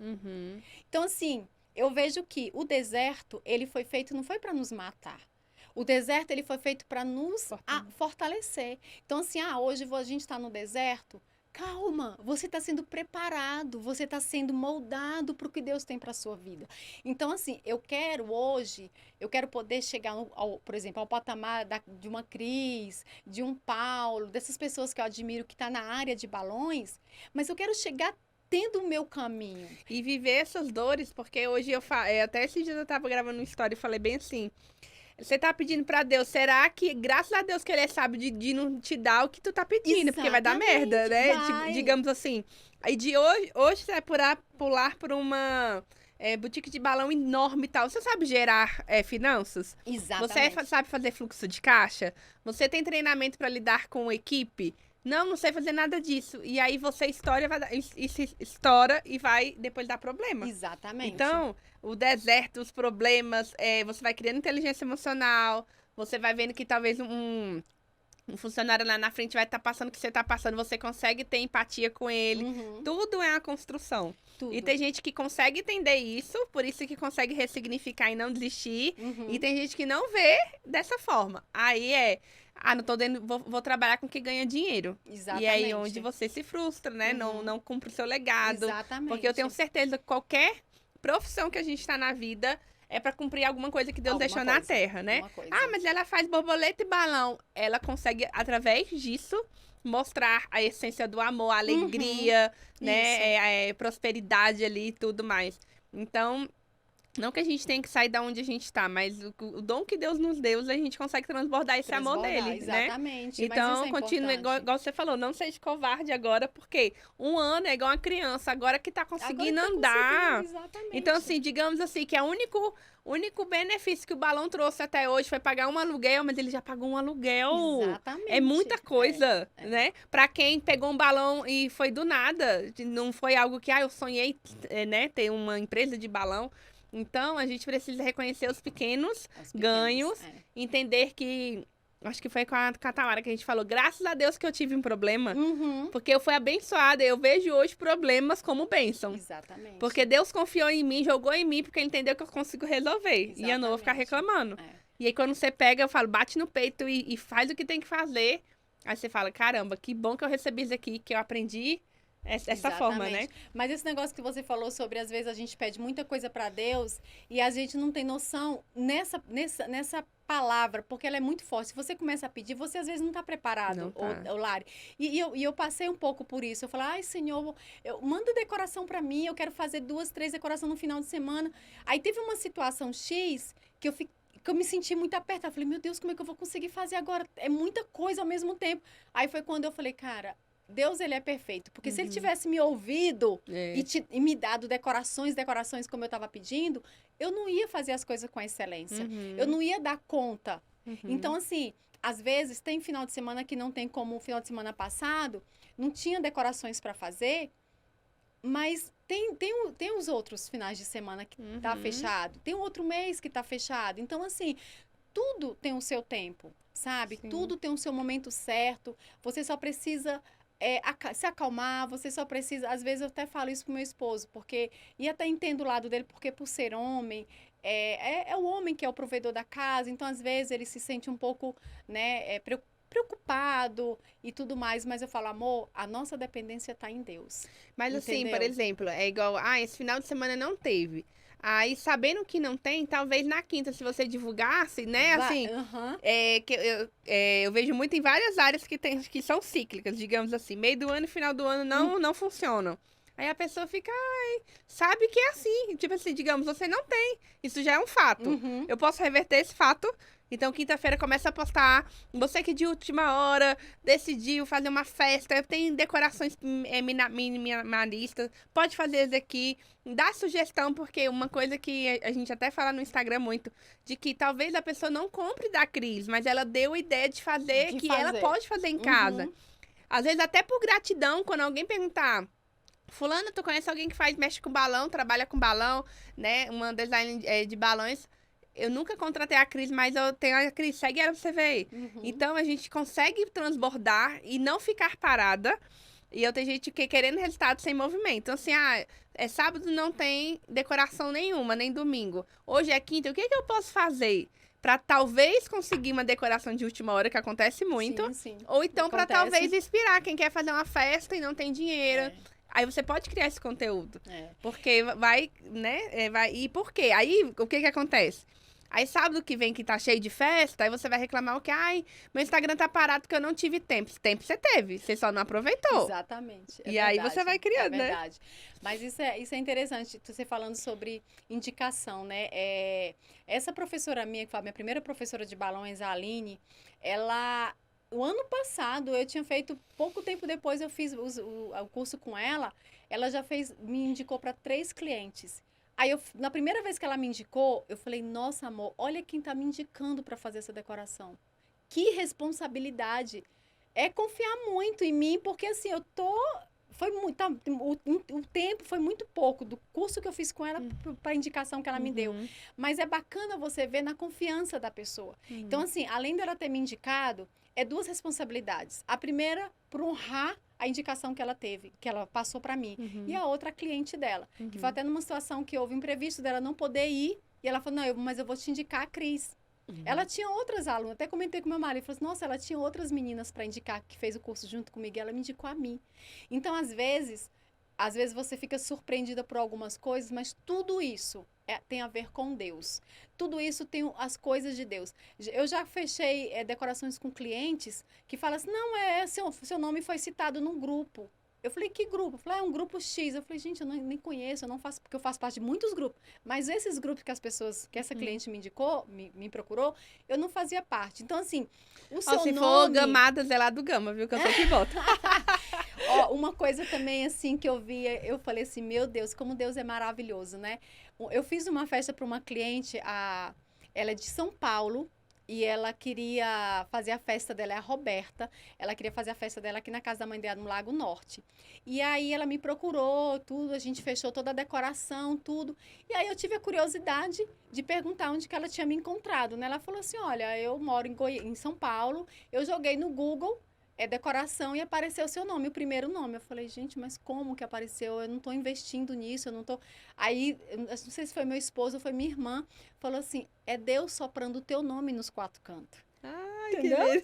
Então, assim, eu vejo que o deserto, ele foi feito, não foi para nos matar. O deserto, ele foi feito para nos fortalecer. Então, assim, hoje a gente está no deserto, calma, você está sendo preparado, você está sendo moldado para o que Deus tem para a sua vida. Então, assim, eu quero poder chegar, por exemplo, ao patamar de uma Cris, de um Paulo, dessas pessoas que eu admiro que está na área de balões, mas eu quero chegar tendo o meu caminho. E viver essas dores, porque hoje até esses dias eu estava gravando uma história e falei bem assim... Você tá pedindo pra Deus, será que, graças a Deus que ele é sábio de não te dar o que tu tá pedindo? Exatamente, porque vai dar merda, né? Vai. Digamos assim. Aí hoje você vai pular por uma boutique de balão enorme e tal. Você sabe gerar finanças? Exatamente. Você sabe fazer fluxo de caixa? Você tem treinamento pra lidar com equipe? Não sei fazer nada disso. E aí você estoura e vai depois dar problema. Exatamente. Então, o deserto, os problemas, você vai criando inteligência emocional, você vai vendo que talvez um funcionário lá na frente vai estar passando o que você está passando, você consegue ter empatia com ele. Tudo é uma construção. Tudo. E tem gente que consegue entender isso, por isso que consegue ressignificar e não desistir. E tem gente que não vê dessa forma. Aí não tô dando, vou trabalhar com quem ganha dinheiro. Exatamente. E aí onde você se frustra, né? Não cumpre o seu legado. Exatamente. Porque eu tenho certeza que qualquer profissão que a gente tá na vida é pra cumprir alguma coisa que Deus deixou na terra, né? Mas ela faz borboleta e balão. Ela consegue, através disso, mostrar a essência do amor, a alegria, né? A prosperidade ali e tudo mais. Então... Não que a gente tenha que sair da onde a gente tá, mas o dom que Deus nos deu, a gente consegue transbordar esse amor dele, exatamente, né? Então, continue, igual você falou, não seja covarde agora, porque um ano é igual uma criança, agora que tá conseguindo andar. Exatamente. Então, assim, digamos assim, que o único benefício que o balão trouxe até hoje foi pagar um aluguel, mas ele já pagou um aluguel. Exatamente. É muita coisa, né? Pra quem pegou um balão e foi do nada, não foi algo que, eu sonhei, né, ter uma empresa de balão. Então, a gente precisa reconhecer os pequenos ganhos, entender que acho que foi com a Tamara que a gente falou, graças a Deus que eu tive um problema, Uhum. porque eu fui abençoada. Eu vejo hoje problemas como bênção. Exatamente. Porque Deus confiou em mim, jogou em mim, porque ele entendeu que eu consigo resolver. E eu não vou ficar Exatamente. reclamando. É. E aí, quando você pega, eu falo, bate no peito e faz o que tem que fazer. Aí você fala, caramba, que bom que eu recebi isso aqui, que eu aprendi essa forma, né? Mas esse negócio que você falou sobre, às vezes, a gente pede muita coisa pra Deus e a gente não tem noção nessa palavra, porque ela é muito forte. Se você começa a pedir, você às vezes não tá preparado, Não tá. ô Lari. E eu passei um pouco por isso. Eu falei, ai, Senhor, manda decoração pra mim, eu quero fazer 2, 3 decorações no final de semana. Aí teve uma situação X que eu me senti muito apertada. Eu falei, meu Deus, como é que eu vou conseguir fazer agora? É muita coisa ao mesmo tempo. Aí foi quando eu falei, cara, Deus, ele é perfeito. Porque se ele tivesse me ouvido e me dado decorações como eu estava pedindo, eu não ia fazer as coisas com excelência. Eu não ia dar conta. Então, assim, às vezes tem final de semana que não tem como o final de semana passado, não tinha decorações para fazer, mas tem os outros finais de semana que tá fechado. Tem um outro mês que tá fechado. Então, assim, tudo tem o seu tempo, sabe? Sim. Tudo tem o seu momento certo. Você só precisa se acalmar, você só precisa... Às vezes eu até falo isso pro meu esposo, porque... E até entendo o lado dele, porque por ser homem, é o homem que é o provedor da casa, então às vezes ele se sente um pouco, né, preocupado e tudo mais, mas eu falo, amor, a nossa dependência tá em Deus. Mas assim, Entendeu? por exemplo, é igual, esse final de semana não teve. Aí, sabendo que não tem, talvez na quinta, se você divulgasse, né, assim, eu vejo muito em várias áreas que são cíclicas, digamos assim. Meio do ano e final do ano não funcionam. Aí a pessoa fica, sabe que é assim. Tipo assim, digamos, você não tem. Isso já é um fato. Eu posso reverter esse fato. Então, quinta-feira começa a postar. Você que de última hora decidiu fazer uma festa, tem decorações minimalistas, pode fazer isso aqui. Dá sugestão, porque uma coisa que a gente até fala no Instagram muito, de que talvez a pessoa não compre da Cris, mas ela deu a ideia de fazer ela pode fazer em casa. Às vezes até por gratidão, quando alguém perguntar... Fulano, tu conhece alguém que mexe com balão, trabalha com balão, né? Uma design de balões. Eu nunca contratei a Cris, mas eu tenho a Cris, segue ela pra você ver aí. Então, a gente consegue transbordar e não ficar parada. E eu tenho gente querendo resultado sem movimento. Então, assim, sábado não tem decoração nenhuma, nem domingo. Hoje é quinta, o que eu posso fazer? Pra talvez conseguir uma decoração de última hora, que acontece muito. Sim. Ou então pra talvez inspirar quem quer fazer uma festa e não tem dinheiro. Aí você pode criar esse conteúdo. Porque vai, né? E por quê? Aí, o que acontece? Aí, sábado que vem que tá cheio de festa, aí você vai reclamar o que? Meu Instagram tá parado porque eu não tive tempo. Tempo você teve, você só não aproveitou. Exatamente. E aí você vai criando, né? É verdade. Mas isso é interessante, você falando sobre indicação, né? Essa professora minha, que foi a minha primeira professora de balões, a Aline, ela... O ano passado, eu tinha feito, pouco tempo depois eu fiz o curso com ela, ela já me indicou para 3 clientes. Aí, na primeira vez que ela me indicou, eu falei, nossa, amor, olha quem tá me indicando para fazer essa decoração. Que responsabilidade. É confiar muito em mim, porque assim, foi muito, o tempo foi muito pouco do curso que eu fiz com ela para a indicação que ela me deu. Mas é bacana você ver na confiança da pessoa. Então, assim, além dela ter me indicado, 2 responsabilidades. A primeira, por honrar a indicação que ela teve, que ela passou para mim. E a outra, a cliente dela. Que foi até numa situação que houve imprevisto dela não poder ir. E ela falou, não, mas eu vou te indicar a Cris. Ela tinha outras alunas. Até comentei com meu marido. Falei assim, nossa, ela tinha outras meninas para indicar que fez o curso junto comigo. E ela me indicou a mim. Então, às vezes você fica surpreendida por algumas coisas, mas tudo isso tem a ver com Deus. Tudo isso tem as coisas de Deus. Eu já fechei decorações com clientes que falam assim, não, seu nome foi citado num grupo. Eu falei, que grupo? Eu falei, é um grupo X. Eu falei, gente, eu nem conheço, eu não faço, porque eu faço parte de muitos grupos. Mas esses grupos que essa cliente me indicou, me procurou, eu não fazia parte. Então, assim, o seu nome... Se for Gamadas, é lá do Gama, viu? Que eu sou que volta. Uma coisa também, assim, que eu via, eu falei assim, meu Deus, como Deus é maravilhoso, né? Eu fiz uma festa para uma cliente, ela é de São Paulo, E ela queria fazer a festa dela, é a Roberta. Ela queria fazer a festa dela aqui na casa da mãe dela, no Lago Norte. E aí ela me procurou, tudo, a gente fechou toda a decoração, tudo. E aí eu tive a curiosidade de perguntar onde que ela tinha me encontrado, né? Ela falou assim, olha, eu moro em São Paulo, eu joguei no Google decoração e apareceu o seu nome, o primeiro nome. Eu falei, gente, mas como que apareceu? Eu não estou investindo nisso, eu não estou... Aí, eu não sei se foi meu esposo ou foi minha irmã, falou assim, é Deus soprando o teu nome nos quatro cantos. Ai, Entendeu? que lindo.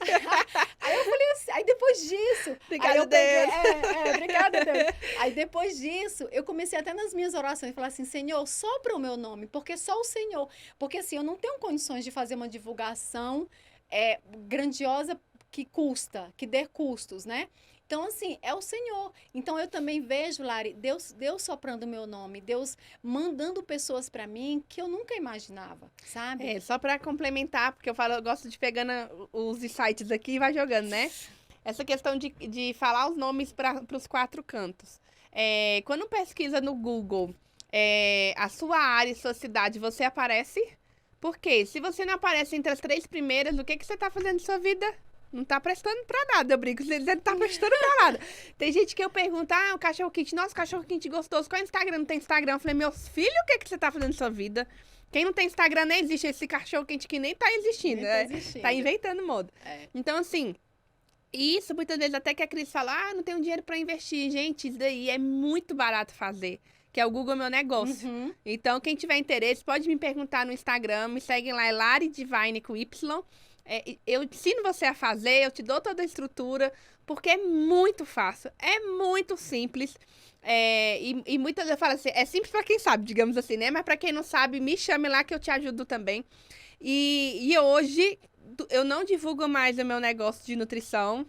Aí eu falei assim, aí depois disso... Obrigada, aí eu peguei, Deus. obrigada, Deus. Aí depois disso, eu comecei até nas minhas orações, falar assim, Senhor, sopra o meu nome, porque só o Senhor... Porque assim, eu não tenho condições de fazer uma divulgação grandiosa que custa, que dê custos, né? Então, assim, é o Senhor. Então, eu também vejo, Lari, Deus soprando o meu nome, Deus mandando pessoas para mim que eu nunca imaginava, sabe? Só pra complementar, porque eu gosto de pegando os insights aqui e vai jogando, né? Essa questão de falar os nomes para os quatro cantos. Quando pesquisa no Google a sua área e sua cidade, você aparece? Porque se você não aparece entre as 3 primeiras, o que você tá fazendo na sua vida? Não tá prestando pra nada, eu brinco. Você não tá prestando pra nada. Tem gente que eu pergunto, o cachorro quente, nossa, cachorro quente gostoso. Qual é o Instagram? Não tem Instagram? Eu falei, meus filhos, o que você tá fazendo na sua vida? Quem não tem Instagram nem existe. Esse cachorro quente que nem tá existindo. Nem tá existindo. Tá inventando moda. É. Então, assim, isso muitas vezes até que a Cris fala, não tenho dinheiro pra investir. Gente, isso daí é muito barato fazer. Que é o Google Meu Negócio. Uhum. Então, quem tiver interesse, pode me perguntar no Instagram. Me segue lá, é Lari Divine com Y. Eu ensino você a fazer, eu te dou toda a estrutura, porque é muito fácil, é muito simples. E muitas vezes eu falo assim, é simples para quem sabe, digamos assim, né? Mas para quem não sabe, me chame lá que eu te ajudo também. E hoje eu não divulgo mais o meu negócio de nutrição,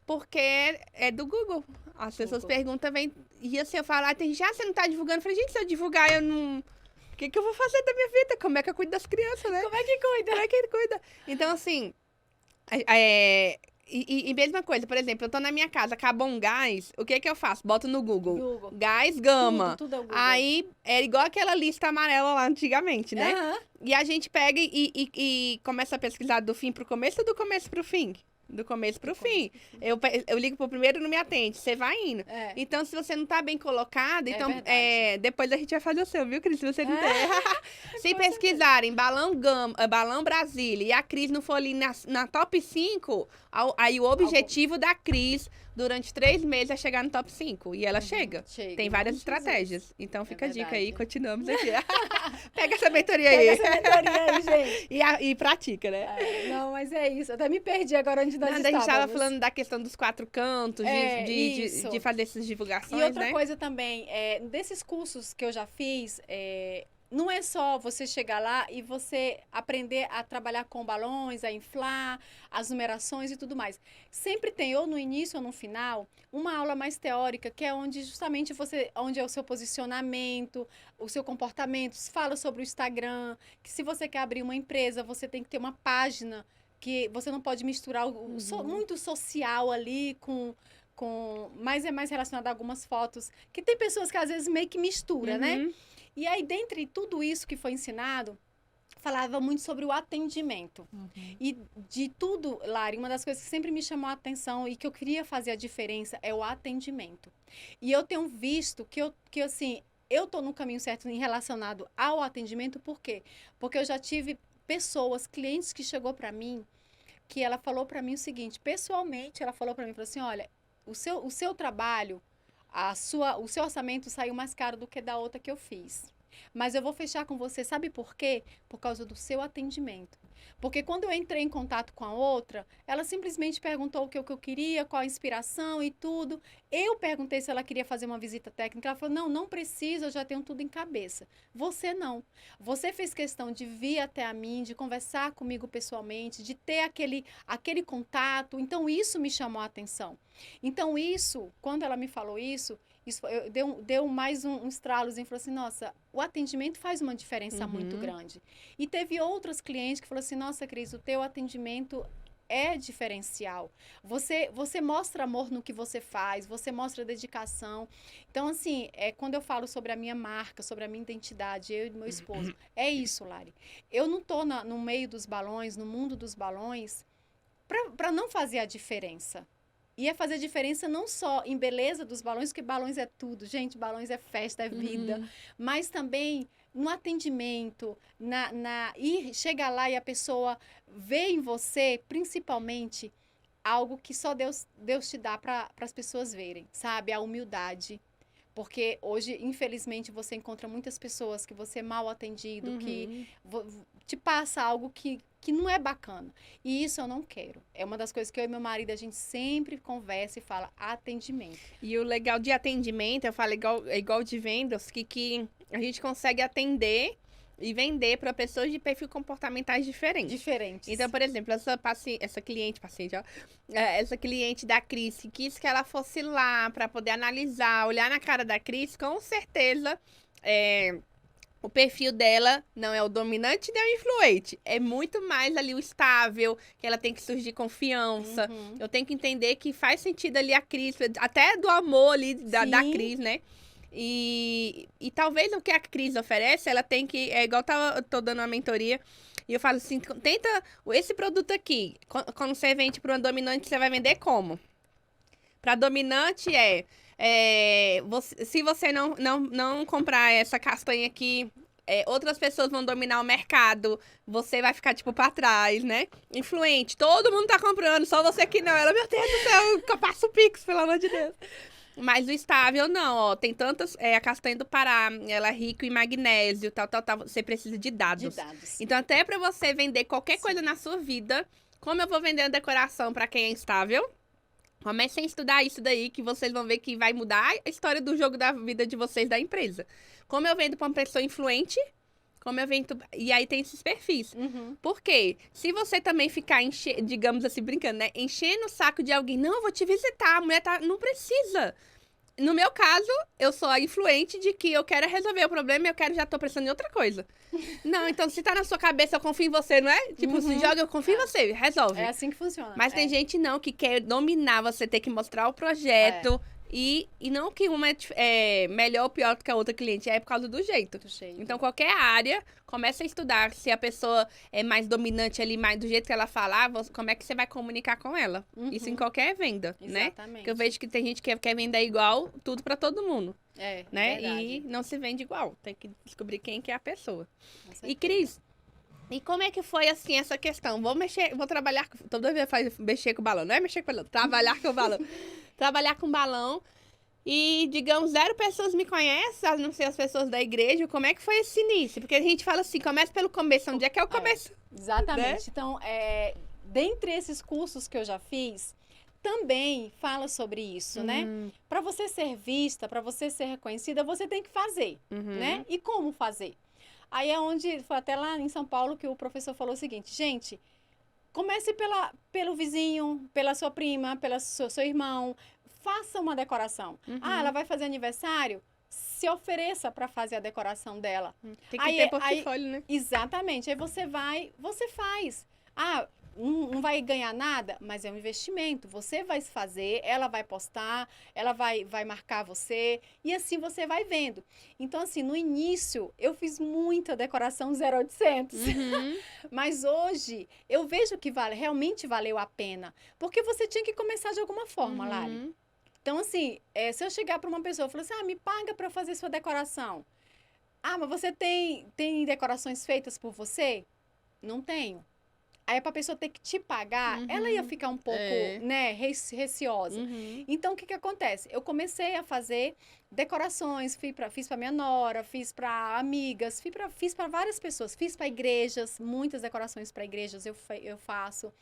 porque é do Google. As pessoas perguntam, e assim eu falo, tem gente, você não tá divulgando? Eu falei, gente, se eu divulgar, eu não... O que eu vou fazer da minha vida? Como é que eu cuido das crianças, né? Como é que cuida? Como é que ele cuida? Então, assim, e mesma coisa, por exemplo, eu tô na minha casa, acabou um gás, o que eu faço? Boto no Google. Gás Gama. Tudo é o Google. Aí, é igual aquela lista amarela lá antigamente, né? Uhum. E a gente pega e começa a pesquisar do fim pro começo ou do começo pro fim? Do começo pro fim. Eu ligo pro primeiro, não me atende. Você vai indo. Então, se você não tá bem colocado, então depois a gente vai fazer o seu, viu, Cris? Se você não tem. Se pesquisarem Balão Gama, Balão Brasília e a Cris não for ali na top 5, aí o objetivo da Cris durante 3 meses é chegar no top 5. E ela chega. Tem várias estratégias. Então fica a dica aí, continuamos aqui. Pega essa mentoria aí. Pega essa mentoria aí, gente. E pratica, né? Não, mas é isso. Eu até me perdi agora onde nós A gente estava estávamos. falando da questão dos 4 cantos, de fazer essas divulgações, E outra né? coisa também, desses cursos que eu já fiz, não é só você chegar lá e você aprender a trabalhar com balões, a inflar, as numerações e tudo mais. Sempre tem, ou no início ou no final, uma aula mais teórica, que é onde justamente onde é o seu posicionamento, o seu comportamento, fala sobre o Instagram, que se você quer abrir uma empresa, você tem que ter uma página, que você não pode misturar muito social ali mas é mais relacionado a algumas fotos, que tem pessoas que às vezes meio que mistura, né? E aí, dentre tudo isso que foi ensinado, falava muito sobre o atendimento. E de tudo, Lari, uma das coisas que sempre me chamou a atenção e que eu queria fazer a diferença é o atendimento. E eu tenho visto que assim, eu tô no caminho certo em relacionado ao atendimento, por quê? Porque eu já tive pessoas, clientes que chegou para mim, que ela falou para mim o seguinte, pessoalmente, ela falou para mim, falou assim, olha, o seu trabalho, o seu orçamento saiu mais caro do que da outra que eu fiz. Mas eu vou fechar com você, sabe por quê? Por causa do seu atendimento. Porque quando eu entrei em contato com a outra, ela simplesmente perguntou o que eu queria, qual a inspiração e tudo. Eu perguntei se ela queria fazer uma visita técnica. Ela falou, não precisa, eu já tenho tudo em cabeça. Você não. Você fez questão de vir até a mim, de conversar comigo pessoalmente, de ter aquele contato. Então, isso me chamou a atenção. Então, quando ela me falou isso deu mais um estralozinho, falou assim, nossa, o atendimento faz uma diferença muito grande. E teve outros clientes que falaram assim, nossa, Cris, o teu atendimento é diferencial. Você mostra amor no que você faz, você mostra dedicação. Então, assim, quando eu falo sobre a minha marca, sobre a minha identidade, eu e meu esposo, é isso, Lari. Eu não tô no meio dos balões, no mundo dos balões, para não fazer a diferença. Ia fazer diferença não só em beleza dos balões, porque balões é tudo, gente, balões é festa, é vida, mas também no atendimento, e chegar lá e a pessoa vê em você, principalmente, algo que só Deus te dá para as pessoas verem, sabe? A humildade. Porque hoje, infelizmente, você encontra muitas pessoas que você é mal atendido, que te passa algo que não é bacana. E isso eu não quero. É uma das coisas que eu e meu marido, a gente sempre conversa e fala, atendimento. E o legal de atendimento, eu falo igual de vendas, que a gente consegue atender e vender para pessoas de perfil comportamentais diferentes. Então, por exemplo, essa cliente da Cris quis que ela fosse lá para poder analisar, olhar na cara da Cris, com certeza o perfil dela não é o dominante nem o influente. É muito mais ali o estável, que ela tem que surgir confiança. Eu tenho que entender que faz sentido ali a Cris, até do amor ali da Cris, né? E talvez o que a Cris oferece, ela tem que... É igual eu tô dando uma mentoria, e eu falo assim, tenta esse produto aqui. Quando você vende para uma dominante, você vai vender como? Para dominante se você não comprar essa castanha aqui, outras pessoas vão dominar o mercado, você vai ficar, tipo, pra trás, né? Influente, todo mundo tá comprando, só você que não. Ela, meu Deus do céu, eu passo o Pix, pelo amor de Deus. Mas o estável, não, ó. Tem tantas... a castanha do Pará, ela é rica em magnésio, tal. Você precisa de dados. Então, até pra você vender qualquer coisa na sua vida, como eu vou vender a decoração pra quem é instável, comecem a estudar isso daí, que vocês vão ver que vai mudar a história do jogo da vida de vocês, da empresa. Como eu vendo pra uma pessoa influente... Como eu vendo... E aí tem esses perfis. Por quê? Se você também ficar, digamos assim, brincando, né? Enchendo o saco de alguém. Não, eu vou te visitar. A mulher tá... Não precisa. No meu caso, eu sou a influente de que eu quero resolver o problema e já tô pensando em outra coisa. Não, então se tá na sua cabeça, eu confio em você, não é? Tipo, se joga, eu confio em você. Resolve. É assim que funciona. Mas tem gente não, que quer dominar você, ter que mostrar o projeto... E não que uma é melhor ou pior do que a outra cliente, é por causa do jeito. Então, qualquer área, comece a estudar. Se a pessoa é mais dominante ali, mais do jeito que ela falar, como é que você vai comunicar com ela? Isso em qualquer venda, né? Porque eu vejo que tem gente que quer vender igual, tudo pra todo mundo. Né? E não se vende igual. Tem que descobrir quem que é a pessoa. E, Cris, e como é que foi, assim, essa questão? Vou trabalhar... Toda vez faz mexer com o balão. Não é mexer com o balão, trabalhar com o balão. Trabalhar com balão e, digamos, 0 pessoas me conhecem, a não ser as pessoas da igreja. Como é que foi esse início? Porque a gente fala assim, começa pelo começo. Onde é que é o começo? Exatamente. Né? Então, dentre esses cursos que eu já fiz, também fala sobre isso, né? Para você ser vista, para você ser reconhecida, você tem que fazer, né? E como fazer? Aí é onde, foi até lá em São Paulo que o professor falou o seguinte, gente... Comece pelo vizinho, pela sua prima, pelo seu irmão. Faça uma decoração. Ela vai fazer aniversário? Se ofereça para fazer a decoração dela. Tem que ter portfólio, né? Exatamente. Aí você faz. Não vai ganhar nada, mas é um investimento. Você vai fazer, ela vai postar, ela vai marcar você, e assim você vai vendo. Então, assim, no início, eu fiz muita decoração 0800. Mas hoje, eu vejo que realmente valeu a pena. Porque você tinha que começar de alguma forma, Lari. Então, assim, se eu chegar para uma pessoa e falar assim, me paga para eu fazer sua decoração. Mas você tem decorações feitas por você? Não tenho. Aí, para a pessoa ter que te pagar, ela ia ficar um pouco, né, receosa. Então, o que acontece? Eu comecei a fazer decorações, fiz para minha nora, fiz para amigas, fiz para várias pessoas, fiz para igrejas, muitas decorações para igrejas eu faço,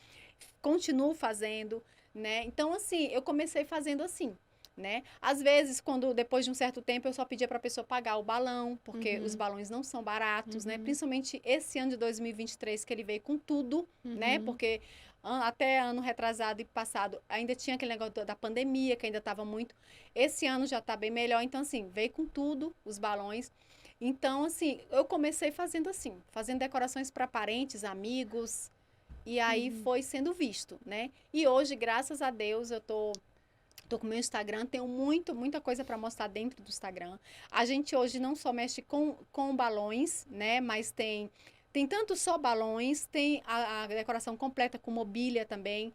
continuo fazendo, né? Então, assim, eu comecei fazendo assim. Né? Às vezes, depois de um certo tempo, eu só pedia para a pessoa pagar o balão, porque os balões não são baratos, né? Principalmente esse ano de 2023, que ele veio com tudo, né? Porque até ano retrasado e passado, ainda tinha aquele negócio da pandemia, que ainda estava muito. Esse ano já está bem melhor, então, assim, veio com tudo, os balões. Então, assim, eu comecei fazendo assim, fazendo decorações para parentes, amigos, e aí foi sendo visto, né? E hoje, graças a Deus, eu tô com o meu Instagram, tenho muita coisa para mostrar dentro do Instagram. A gente hoje não só mexe com balões, né? Mas tem tanto só balões, tem a decoração completa com mobília também.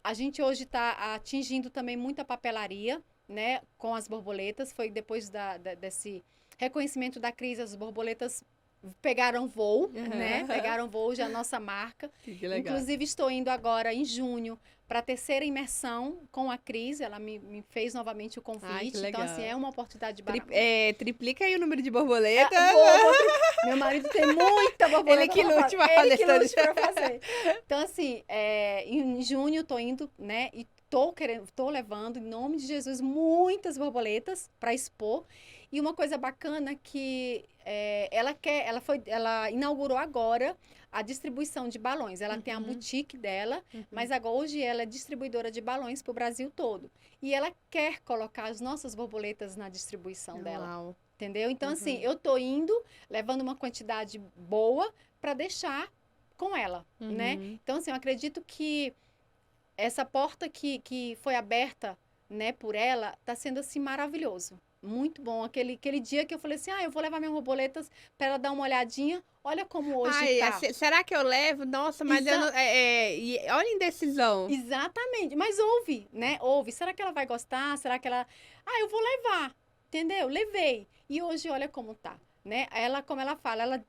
A gente hoje está atingindo também muita papelaria, né? Com as borboletas. Foi depois desse reconhecimento da crise, as borboletas pegaram voo, né? Pegaram voo, já a nossa marca. Que legal. Inclusive, estou indo agora em junho para a terceira imersão com a Cris. Ela me fez novamente o convite. Ai, que legal. Então, assim, é uma oportunidade triplica aí o número de borboletas. Meu marido tem muita borboleta. Ele que lute para fazer. Então, assim, em junho eu tô indo, né? E tô levando, em nome de Jesus, muitas borboletas para expor. E uma coisa bacana que ela inaugurou agora a distribuição de balões. Ela tem a boutique dela, mas agora hoje ela é distribuidora de balões para o Brasil todo. E ela quer colocar as nossas borboletas na distribuição dela. Entendeu? Então, assim, eu tô indo, levando uma quantidade boa para deixar com ela, né? Então, assim, eu acredito que essa porta que foi aberta, né, por ela, tá sendo, assim, maravilhoso. Muito bom. Aquele dia que eu falei assim, eu vou levar minhas borboletas para ela dar uma olhadinha. Olha como hoje tá. Será que eu levo? Nossa, mas eu não... olha a indecisão. Exatamente. Mas ouve, né? Ouve. Será que ela vai gostar? Será que ela... eu vou levar. Entendeu? Levei. E hoje, olha como tá. Né? Ela, como ela fala,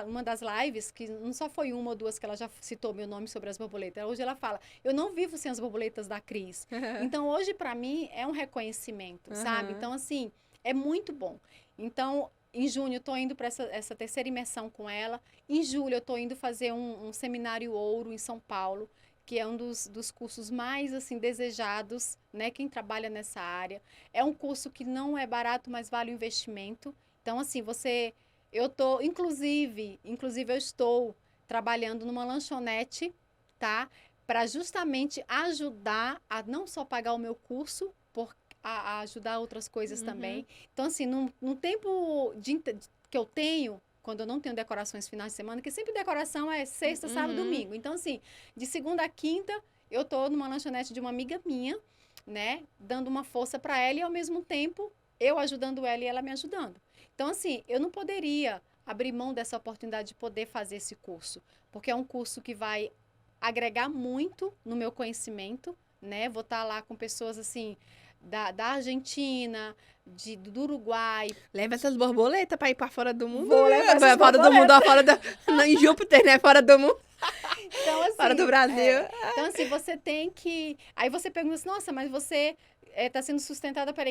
numa das lives, que não só foi uma ou duas que ela já citou meu nome sobre as borboletas, hoje ela fala, eu não vivo sem as borboletas da Cris. Então, hoje, para mim, é um reconhecimento, sabe? Então, assim, é muito bom. Então, em junho, eu tô indo para essa terceira imersão com ela. Em julho, eu tô indo fazer um seminário ouro em São Paulo, que é um dos cursos mais, assim, desejados, né? Quem trabalha nessa área. É um curso que não é barato, mas vale o investimento. Então, assim, inclusive eu estou trabalhando numa lanchonete, tá? Para justamente ajudar a não só pagar o meu curso, a ajudar outras coisas também. Então, assim, no tempo que eu tenho, quando eu não tenho decorações finais de semana, que sempre decoração é sexta, sábado, domingo. Então, assim, de segunda a quinta, eu tô numa lanchonete de uma amiga minha, né? Dando uma força para ela e, ao mesmo tempo, eu ajudando ela e ela me ajudando. Então, assim, eu não poderia abrir mão dessa oportunidade de poder fazer esse curso, porque é um curso que vai agregar muito no meu conhecimento, né? Vou estar lá com pessoas, assim, da Argentina, do Uruguai. Leva essas borboletas para ir para fora do mundo. Vou levar essas fora do mundo, em Júpiter, né? Fora do mundo. Então, assim, fora do Brasil. Então, assim, você tem que... Aí você pergunta assim, nossa, mas você... está sendo sustentada pela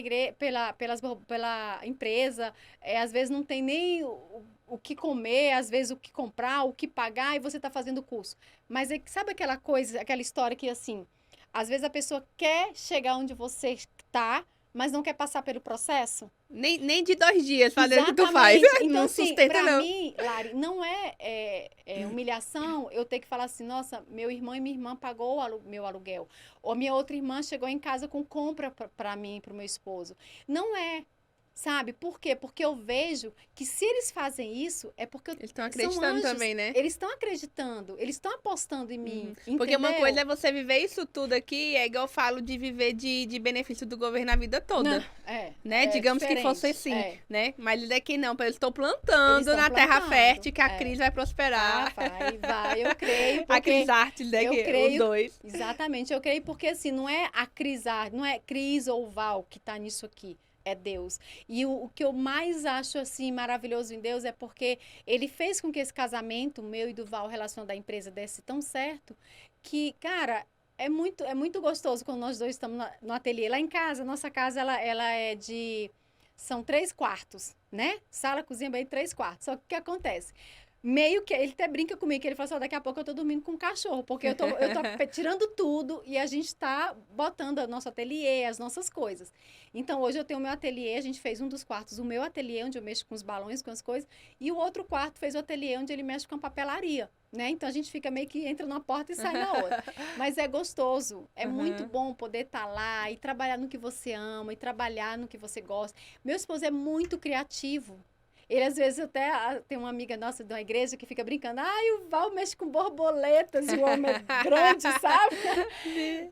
empresa, às vezes não tem nem o que comer, às vezes o que comprar, o que pagar, e você está fazendo o curso. Mas sabe aquela coisa, aquela história que, assim, às vezes a pessoa quer chegar onde você está, mas não quer passar pelo processo? Nem de 2 dias fazendo o que tu faz. Então, não assim, sustenta, pra não. mim, Lari, não é humilhação eu ter que falar assim, nossa, meu irmão e minha irmã pagou meu aluguel. Ou minha outra irmã chegou em casa com compra para mim e para o meu esposo. Não é. Sabe? Por quê? Porque eu vejo que se eles fazem isso, é porque eles estão acreditando também, né? Eles estão acreditando, eles estão apostando em mim. Porque uma coisa é você viver isso tudo aqui, é igual eu falo de viver de benefício do governo a vida toda. Não, né? Digamos que fosse assim, né? Mas eles aqui não, eles estão plantando na terra fértil que a Cris vai prosperar. Vai, eu creio. A Cris Artes, né? Os dois. Exatamente, eu creio porque assim, não é a Cris Artes, não é Cris ou Val que tá nisso aqui. É Deus. E o que eu mais acho, assim, maravilhoso em Deus é porque ele fez com que esse casamento, meu e do Val, relação da empresa, desse tão certo, que, cara, é muito gostoso quando nós dois estamos no ateliê. Lá em casa, nossa casa, ela é de... São 3 quartos, né? Sala, cozinha, banheiro, 3 quartos. Só que o que acontece? Meio que ele até brinca comigo, que ele fala assim, daqui a pouco eu tô dormindo com um cachorro, porque eu tô tirando tudo e a gente tá botando o nosso ateliê, as nossas coisas. Então, hoje eu tenho o meu ateliê, a gente fez um dos quartos, o meu ateliê, onde eu mexo com os balões, com as coisas, e o outro quarto fez o ateliê, onde ele mexe com a papelaria, né? Então, a gente fica meio que entra numa porta e sai na outra. Mas é gostoso, é muito bom poder estar lá e trabalhar no que você ama, e trabalhar no que você gosta. Meu esposo é muito criativo. Ele, às vezes, tem uma amiga nossa de uma igreja que fica brincando. Ai, o Val mexe com borboletas e o homem é grande, sabe?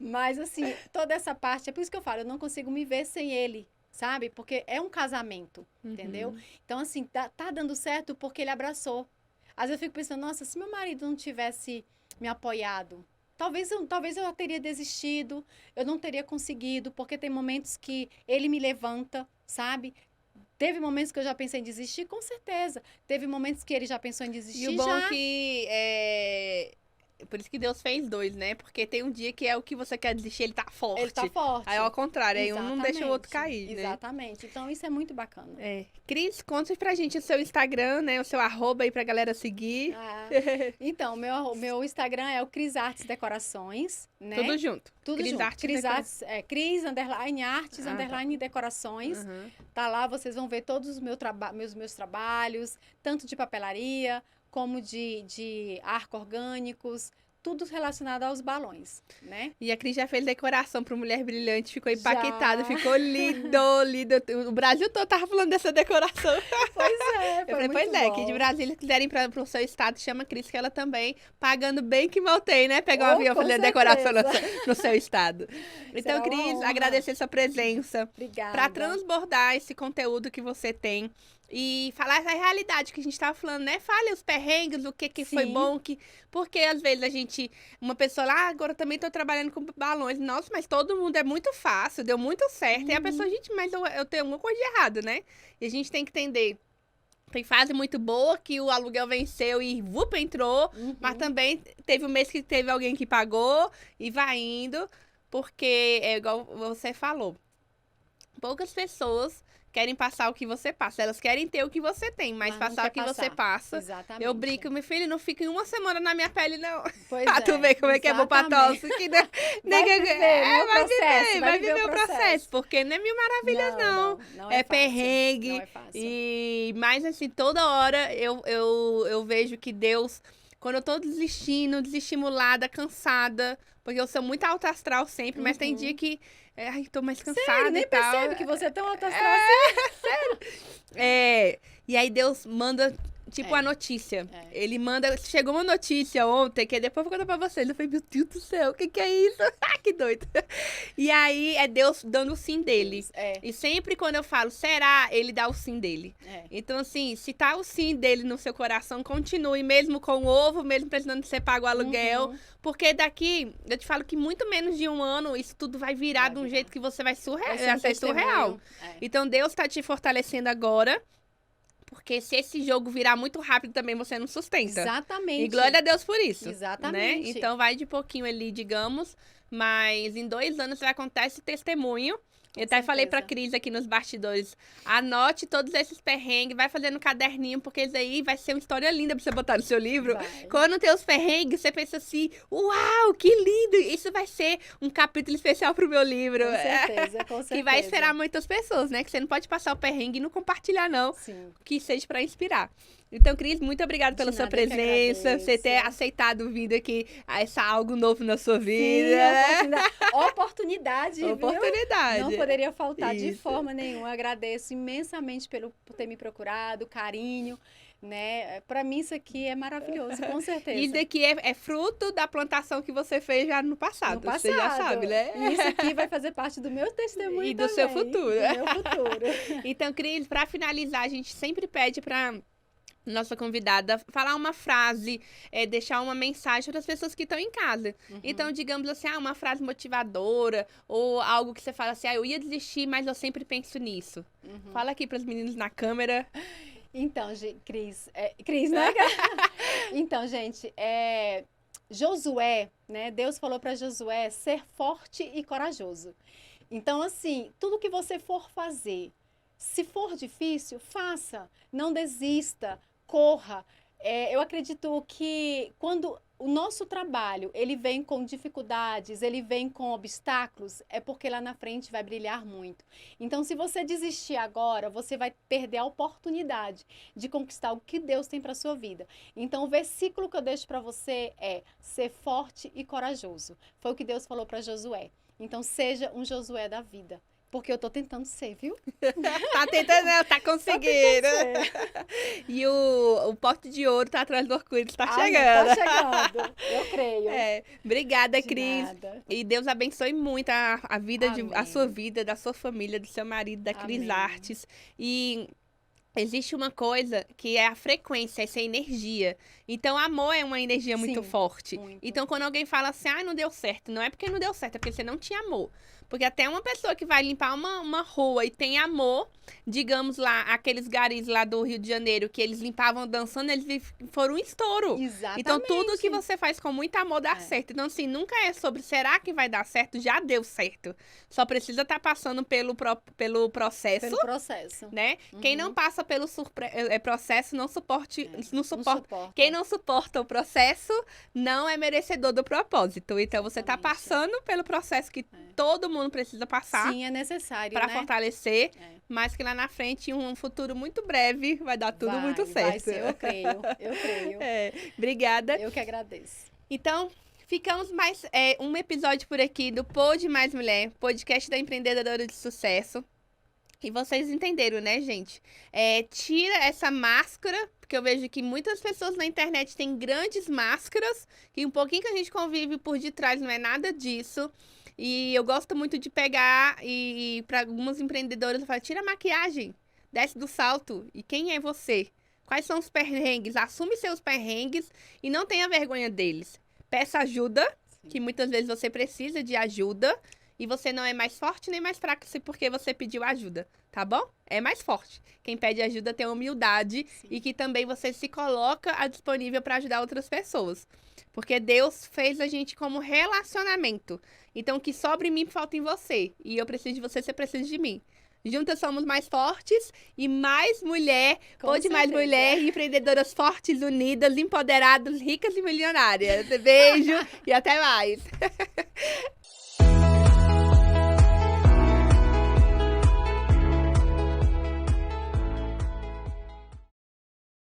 Mas, assim, toda essa parte, é por isso que eu falo, eu não consigo me ver sem ele, sabe? Porque é um casamento, entendeu? Então, assim, tá dando certo porque ele abraçou. Às vezes eu fico pensando, nossa, se meu marido não tivesse me apoiado, talvez eu teria desistido, eu não teria conseguido, porque tem momentos que ele me levanta, sabe? Teve momentos que eu já pensei em desistir, com certeza. Teve momentos que ele já pensou em desistir, E o bom já. é que por isso que Deus fez dois, né? Porque tem um dia que é o que você quer desistir, ele tá forte. Ele tá forte. Aí ao contrário, aí um não deixa o outro cair, né? Exatamente. Então isso é muito bacana. Cris, conta pra gente o seu Instagram, né? O seu arroba aí pra galera seguir. Então, meu Instagram é o Cris Artes Decorações, né? Tudo junto. Tudo Cris junto. Artes Cris Artes, Cris, _ Artes, _ Decorações. Tá lá, vocês vão ver todos os meus trabalhos, tanto de papelaria, como de arco orgânicos, tudo relacionado aos balões, né? E a Cris já fez decoração para Mulher Brilhante, ficou impactada, ficou lindo, lindo. O Brasil todo tava falando dessa decoração. Pois é, eu falei, pois é, que de Brasília quiserem para o seu estado, chama a Cris, que ela também, pagando bem que mal tem, né? Pegar um avião e fazer decoração no seu estado. Então, Cris, agradecer sua presença. Obrigada. Para transbordar esse conteúdo que você tem. E falar essa realidade que a gente tava falando, né? Fale os perrengues, o que foi bom, porque às vezes uma pessoa lá, agora eu também tô trabalhando com balões. Nossa, mas todo mundo é muito fácil, deu muito certo. E a pessoa, gente, mas eu tenho alguma coisa de errado, né? E a gente tem que entender. Tem fase muito boa que o aluguel venceu e entrou, mas também teve um mês que teve alguém que pagou e vai indo, porque é igual você falou. Poucas pessoas querem passar o que você passa. Elas querem ter o que você tem, mas passar o que você passa. Exatamente. Eu brinco, meu filho, não fica em uma semana na minha pele, não. Pois pra tu ver como é que é bom pra tosse. Que vai viver o processo. Porque não é mil maravilhas, não. Não é fácil, perrengue. não é fácil. Mas assim, toda hora eu vejo que Deus, quando eu tô desestimulada, cansada, porque eu sou muito alta astral sempre, mas tem dia que tô mais cansada. Sério, nem percebe que você é tão alta astral assim. Sério. E aí Deus manda, a notícia. Ele manda, chegou uma notícia ontem, que depois eu vou contar pra vocês. Eu falei, meu Deus do céu, o que é isso? Que doido. E aí é Deus dando o sim dele. E sempre quando eu falo, será? Ele dá o sim dele. Então, assim, se tá o sim dele no seu coração, continue, mesmo com o ovo, mesmo precisando de você pagar o aluguel. Porque daqui, eu te falo que muito menos de um ano, isso tudo vai virar de um jeito que você vai ser surreal. Então, Deus tá te fortalecendo agora. Porque se esse jogo virar muito rápido também, você não sustenta. Exatamente. E glória a Deus por isso. Exatamente. Né? Então vai de pouquinho ali, digamos. Mas em 2 anos já acontece testemunho. Eu até falei pra Cris aqui nos bastidores, anote todos esses perrengues, vai fazendo um caderninho, porque isso aí vai ser uma história linda pra você botar no seu livro. Quando tem os perrengues, você pensa assim, uau, que lindo! Isso vai ser um capítulo especial pro meu livro. Com certeza, com certeza. Que vai inspirar muitas pessoas, né? Que você não pode passar o perrengue e não compartilhar, não. Sim. Que seja pra inspirar. Então, Cris, muito obrigada pela sua presença, você ter aceitado vir aqui a algo novo na sua vida. Sim, oportunidade, viu? Não poderia faltar de forma nenhuma. Agradeço imensamente por ter me procurado, carinho, né? Para mim isso aqui é maravilhoso, com certeza. Isso daqui é fruto da plantação que você fez já no passado. Você já sabe, né? E isso aqui vai fazer parte do meu testemunho e do seu futuro. Do meu futuro. Então, Cris, para finalizar, a gente sempre pede para nossa convidada falar uma frase, deixar uma mensagem para as pessoas que estão em casa. Então, digamos assim, uma frase motivadora ou algo que você fala assim, eu ia desistir, mas eu sempre penso nisso. Fala aqui para os meninos na câmera. Então, Cris, né? Então, gente, Josué, né? Deus falou para Josué ser forte e corajoso. Então, assim, tudo que você for fazer, se for difícil, faça, não desista, corra. Eu acredito que quando o nosso trabalho, ele vem com dificuldades, ele vem com obstáculos, é porque lá na frente vai brilhar muito. Então, se você desistir agora, você vai perder a oportunidade de conquistar o que Deus tem para sua vida. Então, o versículo que eu deixo para você é ser forte e corajoso. Foi o que Deus falou para Josué. Então, seja um Josué da vida. porque eu tô tentando ser, viu? Tá tentando, não, tá conseguindo. E o pote de ouro tá atrás do arco-íris, tá chegando. Tá chegando, eu creio. Obrigada, De Cris. nada. E Deus abençoe muito a vida a Amém. sua vida, da sua família, do seu marido, da Cris Amém. Artes. E existe uma coisa que é a frequência, essa energia. Então, amor é uma energia muito Sim, forte. muito. Então, quando alguém fala assim, não deu certo, não é porque não deu certo, é porque você não tinha amor. Porque até uma pessoa que vai limpar uma rua e tem amor, digamos lá, aqueles garis lá do Rio de Janeiro, que eles limpavam dançando, eles foram um estouro. Exatamente. Então, tudo que você faz com muito amor dá certo. Então, assim, nunca é sobre será que vai dar certo? Já deu certo. Só precisa estar passando pelo processo. Pelo processo. Né? Quem não passa pelo processo não suporta. Quem não suporta o processo não é merecedor do propósito. Então, você está passando pelo processo que todo mundo precisa passar. Sim, é necessário, para né? fortalecer, mas que lá na frente, em um futuro muito breve, vai dar tudo muito certo. Vai ser, eu creio. Obrigada. Eu que agradeço. Então, ficamos mais um episódio por aqui do Pod Mais Mulher, podcast da empreendedora de sucesso. E vocês entenderam, né, gente? Tira essa máscara, porque eu vejo que muitas pessoas na internet têm grandes máscaras, e um pouquinho que a gente convive por detrás não é nada disso. E eu gosto muito de pegar e para algumas empreendedoras eu falo, tira a maquiagem, desce do salto. E quem é você? Quais são os perrengues? Assume seus perrengues e não tenha vergonha deles. Peça ajuda, que muitas vezes você precisa de ajuda. E você não é mais forte nem mais fraco porque você pediu ajuda, tá bom? É mais forte. Quem pede ajuda tem humildade e que também você se coloca disponível para ajudar outras pessoas. Porque Deus fez a gente como relacionamento. Então, o que sobra em mim falta em você. E eu preciso de você precisa de mim. Juntas somos mais fortes e mais mulher, pode mais mulher, empreendedoras fortes, unidas, empoderadas, ricas e milionárias. Beijo e até mais.